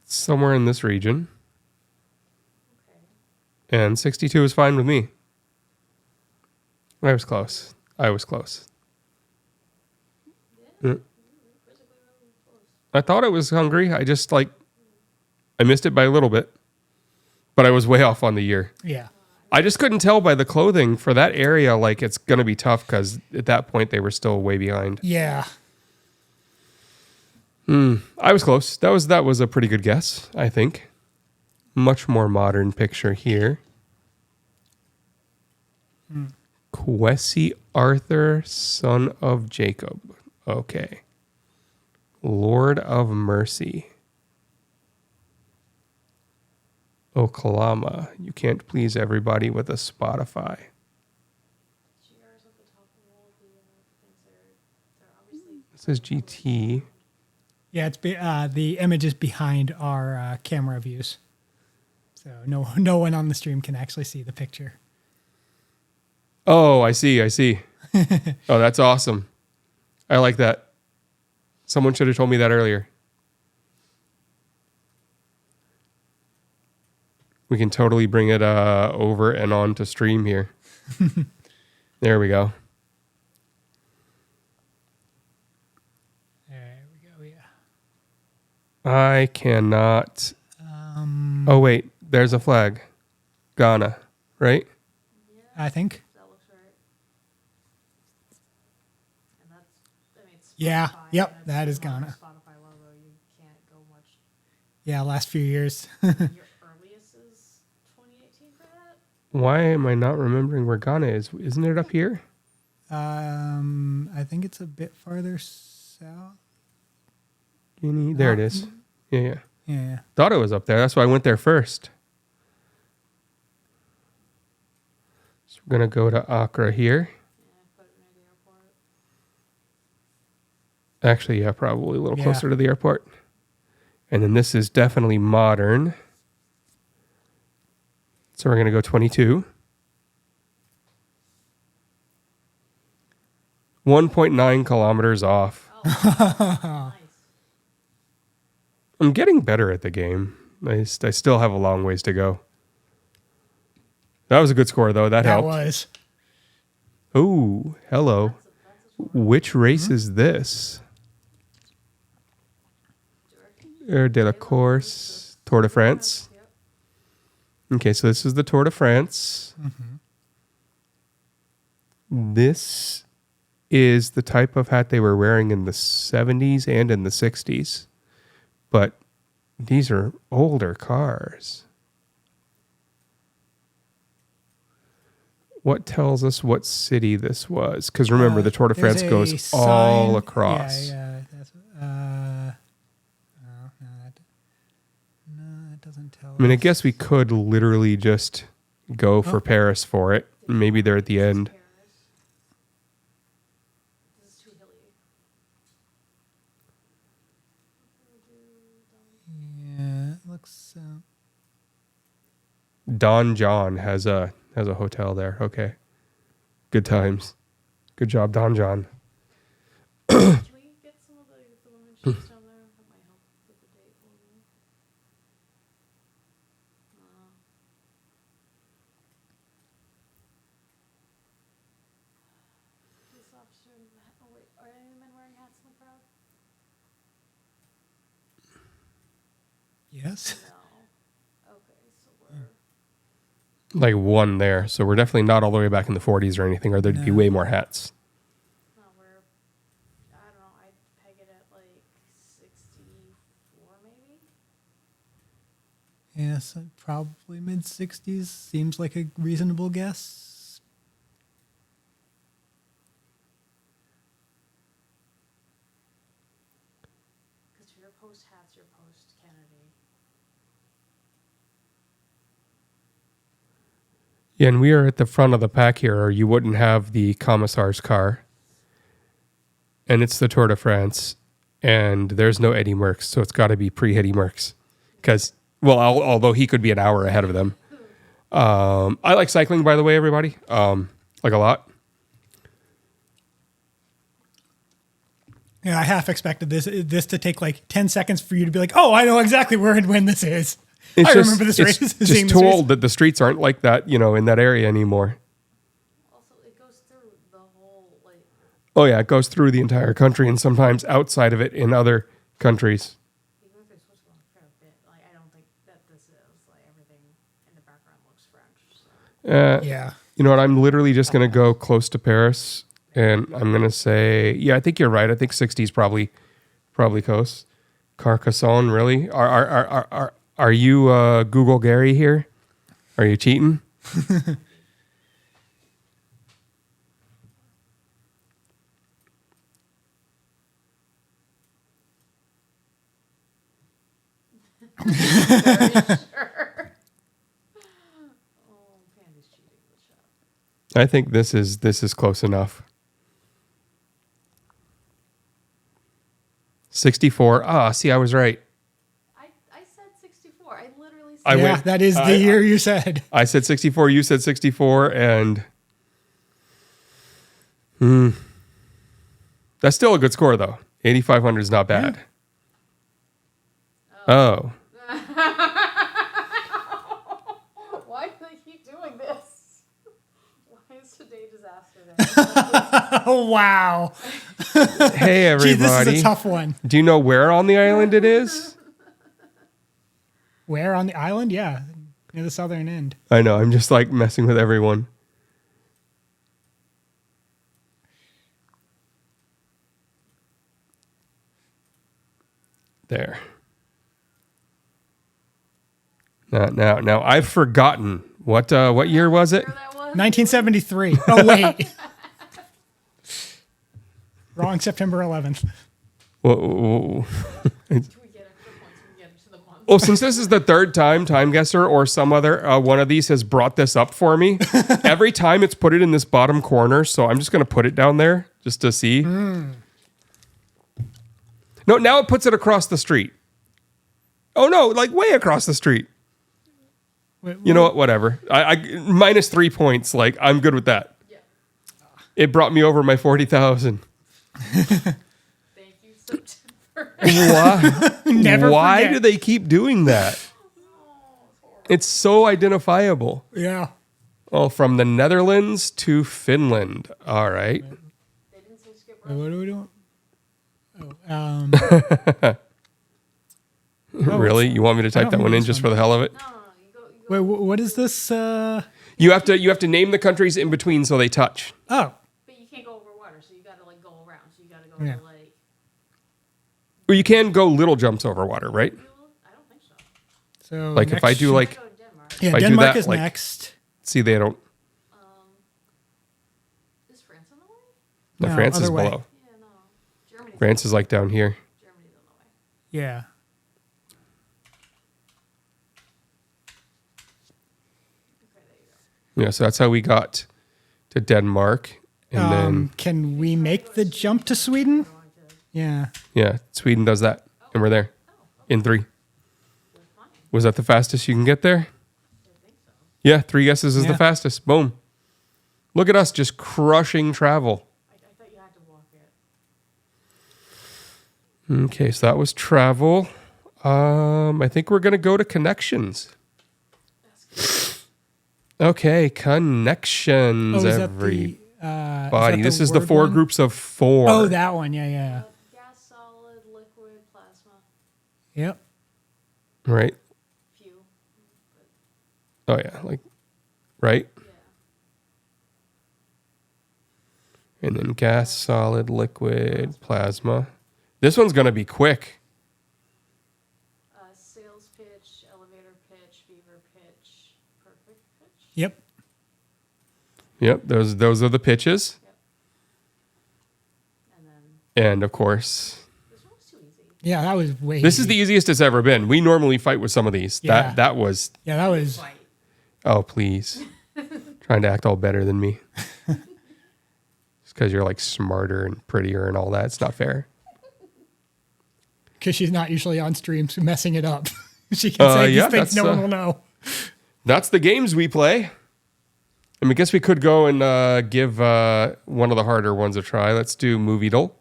somewhere in this region. Okay. And 62 is fine with me. I was close. Yeah. Mm. Physically really close. I thought it was Hungary. I just I missed it by a little bit. But I was way off on the year. Yeah. I just couldn't tell by the clothing for that area. Like it's going to be tough because at that point they were still way behind. Yeah. I was close. That was a pretty good guess, I think. Much more modern picture here. Kwesi Arthur, son of Jacob. Okay. Lord of Mercy. Oklahoma. You can't please everybody with a Spotify. GR's at the top of all the things they're obviously. This is GT. Yeah, it's the image is behind our camera views, so no one on the stream can actually see the picture. Oh, I see. Oh, that's awesome. I like that. Someone should have told me that earlier. We can totally bring it over and on to stream here. There we go. There we go. Yeah. I cannot Oh, wait. There's a flag. Ghana, right? I think. That looks right. And that's, I mean, it's Yeah. Spotify, Yep, and it's that is on the Ghana. Spotify logo. You can't go much. Yeah, last few years. Your earliest is 2018 for that? Why am I not remembering where Ghana is? Isn't it up here? I think it's a bit farther south. Guinea. There it is. Yeah. Yeah. Thought it was up there. That's why I went there first. So we're going to go to Accra here. Yeah, put it near the airport. Actually, yeah, probably a little Yeah. closer to the airport. And then this is definitely modern. So we're going to go 22. 1.9 kilometers off. Nice. I'm getting better at the game. I still have a long ways to go. That was a good score, though. That helped. was. Oh, hello. Which race is this? De la Course, Tour de France. Yep. Okay, so this is the Tour de France. This is the type of hat they were wearing in the 70s and in the 60s. But these are older cars. What tells us what city this was? Because remember, the Tour de France There's goes a sign- all across. Yeah. That's, no, it doesn't tell. I mean, I us. guess we could literally just go for Paris for it. Maybe they're at the end. Paris. This is too hilly. Yeah, it looks. Don John has a hotel there. Okay. Good times. Good job, Don John. Can we get some of the women shoes down there? That might help with the date for me. Police officer in the hat. Oh wait, are any men wearing hats in the crowd? Yes. No. Okay, so we're. Like one there. So we're definitely not all the way back in the 40s or anything, or there'd be No. way more hats. No, we're. I don't know. I'd peg it at like 64 maybe. Yeah, so probably mid 60s seems like a reasonable guess. Because if you're post hats, you're post Kennedy. Yeah, and we are at the front of the pack here, or you wouldn't have the Commissar's car. And it's the Tour de France. And there's no Eddie Merckx, so it's got to be pre-Eddie Merckx. Because, well, although he could be an hour ahead of them. I like cycling, by the way, everybody. Like a lot. Yeah, I half expected this to take like 10 seconds for you to be like, oh, I know exactly where and when this is. It's I just, remember this race. It's seeing just this too race. old that the streets aren't like that, in that area anymore. Also, it goes through the whole, like, Oh, yeah, it goes through the entire country and sometimes outside of it in other countries. even if they're supposed to go a fair bit, like, I don't think that this is, like, everything in the background looks French. So. Yeah. You know what? I'm literally just going to go close to Paris, and I'm going to say, yeah, I think you're right. I think 60 is probably close. Carcassonne, really? Are you Google Gary here? Are you cheating? Very sure. Oh, Pandy's cheating the shot. I think this is close enough. 64. Ah, see, I was right. I said 64. I literally said I Yeah, went- that is the year you said. I said 64, you said 64, and that's still a good score, though. 8,500 is not bad. Oh. Why do they keep doing this? Why is today disaster day? Oh, wow. Hey, Gee, this everybody. is a tough one. Do you know where on the island it is? Where on the island? Yeah, near the southern end. I know. I'm just like messing with everyone. There. Now I've forgotten what year was it? Where that was? 1973. Oh wait, wrong. September 11th. Whoa. Do we get extra points when we get into the month? Well, since this is the third time Time Guesser or some other one of these has brought this up for me, every time it's put it in this bottom corner, so I'm just going to put it down there just to see. No, now it puts it across the street. Oh no, like way across the street. Wait, You know what? Whatever. I minus 3 points. Like I'm good with that. Yeah. It brought me over my 40,000. Thank you, September. Why? Never Why forget. do they keep doing that? It's so identifiable. Yeah. Oh, from the Netherlands to Finland. All right. They didn't say skip Wait, rope. what are we doing? Really? You want me to type don't that need one in this just one. for the hell of it? No, you go. Wait, what is this? You have to name the countries in between so they touch. Oh, But you can't go over water, so you gotta like go around. So you gotta go Yeah. to like. Or you can go little jumps over water, right? I don't think so. so Like if I next- do I like, go to Denmark. yeah, if I do Denmark that, is like- next. see they don't. Is France on the way? No, No, France is other way. below. Yeah, no. Germany's France is like down here. Germany's on the way. Yeah. Okay, there you go. Yeah, so that's how we got to Denmark. And then, Can we make the jump to Sweden? Yeah. yeah, Sweden does that. And we're there in 3. We're fine. Was that the fastest you can get there? I think so. Yeah, 3 guesses is Yeah. the fastest. Boom. Look at us just crushing travel. I thought you had to walk it. Okay, so that was travel. I think we're going to go to connections. Okay, connections, Oh, is that everybody. the? This is the word 4 one? groups of 4. Oh, that one. Yeah, yeah. Gas, solid, liquid, plasma. Yep. Right? Few. Oh, yeah, like, right? Yeah. And then gas, solid, liquid, plasma. This one's going to be quick. Sales pitch, elevator pitch, beaver pitch, perfect pitch. Yep. Yep, those are the pitches. And then And, of course, this one was too easy. Yeah, that was way. this is the easy. easiest it's ever been. We normally fight with some of these. Yeah. That was, Yeah, that was. Fight. oh, please. Trying to act all better than me. Just because you're like smarter and prettier and all that. It's not fair. Because she's not usually on streams messing it up. She can say yeah, these things that's, no one will know. That's the games we play. I mean, I guess we could go and give one of the harder ones a try. Let's do Movie Doll.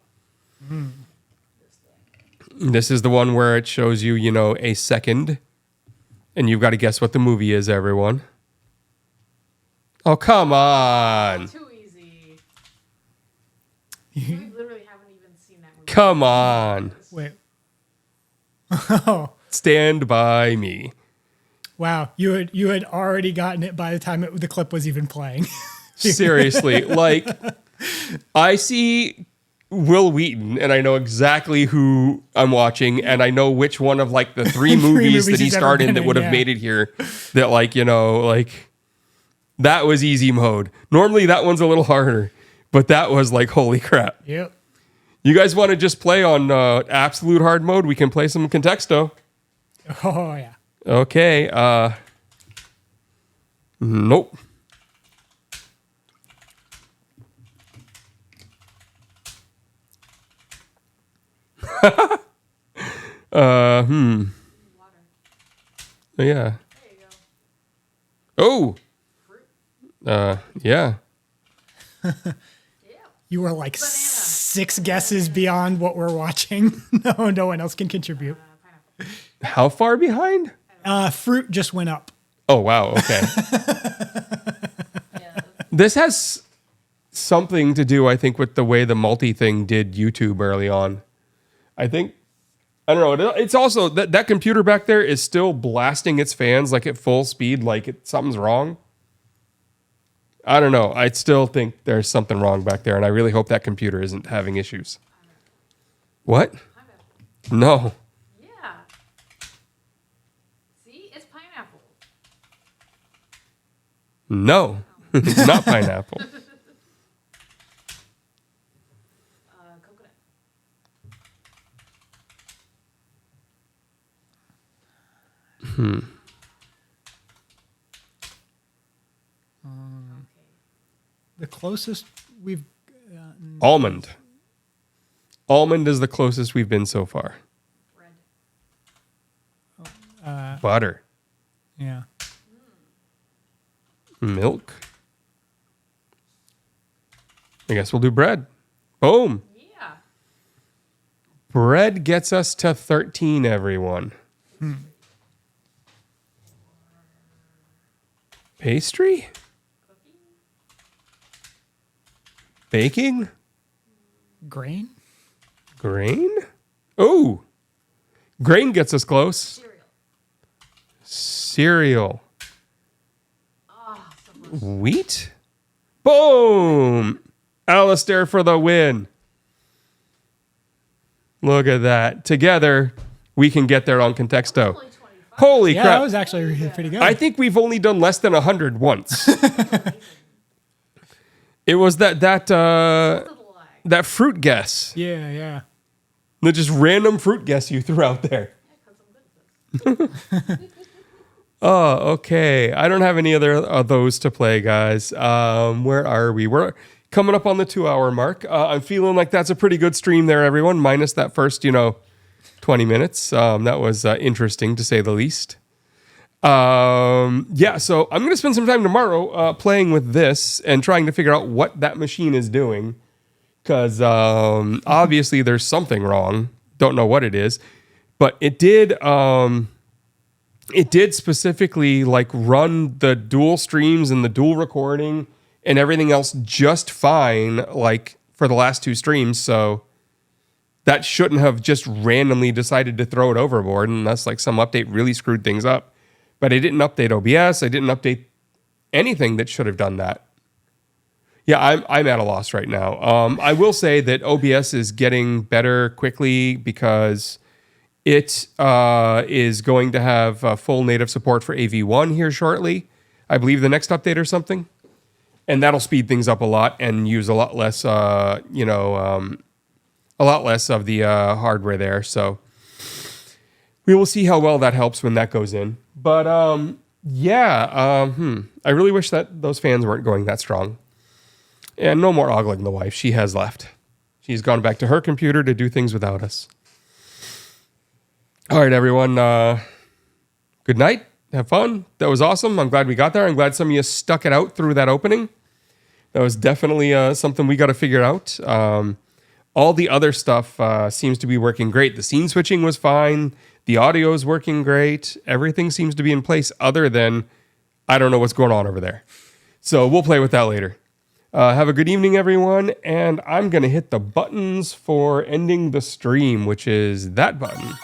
This is the one where it shows you, a second. And you've got to guess what the movie is, everyone. Oh, come on. Too easy. We literally haven't even seen that movie. Come on. Wait. Oh, Stand by me. wow. You had already gotten it by the time the clip was even playing. Seriously, like I see Will Wheaton and I know exactly who I'm watching and I know which one of like the 3 movies that he he's ever starred in been that in, would have yeah. made it here that that was easy mode. Normally that one's a little harder, but that was like holy crap. Yep. You guys want to just play on absolute hard mode? We can play some Contexto. Oh yeah. Okay. Nope. Water. Yeah. There you go. Oh. Fruit. Yeah. Yeah. You were like Banana. 6 guesses beyond what we're watching. No one else can contribute. Pineapple. How far behind? Fruit just went up. Oh, wow. Okay. Yeah. This has something to do, I think, with the way the multi thing did YouTube early on. I think I don't know. It's also that computer back there is still blasting its fans like at full speed, like something's wrong. I don't know. I still think there's something wrong back there, and I really hope that computer isn't having issues. What? Pineapple. No. Yeah. See, it's pineapple. No. It's not pineapple. Coconut. Okay. The closest we've gotten. Almond. Almond is the closest we've been so far. Bread. Butter. Yeah. Milk. I guess we'll do bread. Boom. Yeah. Bread gets us to 13, everyone. Pastry? Cookie. Baking? Grain? Grain? Oh, grain gets us close. Cereal. Cereal. Ah, so close. Wheat? Boom! Alistair for the win. Look at that. Together, we can get there on Contexto. Only 25. Holy Yeah, crap. that was actually pretty good. I think we've only done less than 100 once. It was that Little lag. that fruit guess. yeah, yeah. The just random fruit guess you threw out there. Yeah, 'cause I'm good at this. Oh, okay. I don't have any other of those to play, guys. Where are we? We're coming up on the 2-hour mark. I'm feeling like that's a pretty good stream there, everyone, minus that first, 20 minutes. That was interesting, to say the least. Yeah, so I'm going to spend some time tomorrow playing with this and trying to figure out what that machine is doing. Because obviously there's something wrong. Don't know what it is. But it did specifically like run the dual streams and the dual recording and everything else just fine, like for the last 2 streams. So that shouldn't have just randomly decided to throw it overboard unless like some update really screwed things up. But I didn't update OBS. I didn't update anything that should have done that. Yeah, I'm at a loss right now. I will say that OBS is getting better quickly because it is going to have full native support for AV1 here shortly. I believe the next update or something. And that'll speed things up a lot and use a lot less, a lot less of the hardware there. So we will see how well that helps when that goes in. But I really wish that those fans weren't going that strong. And no more ogling the wife. She has left. She's gone back to her computer to do things without us. All right, everyone. Good night. Have fun. That was awesome. I'm glad we got there. I'm glad some of you stuck it out through that opening. That was definitely something we got to figure out. All the other stuff seems to be working great. The scene switching was fine. The audio is working great. Everything seems to be in place other than I don't know what's going on over there. So we'll play with that later. Have a good evening, everyone. And I'm going to hit the buttons for ending the stream, which is that button.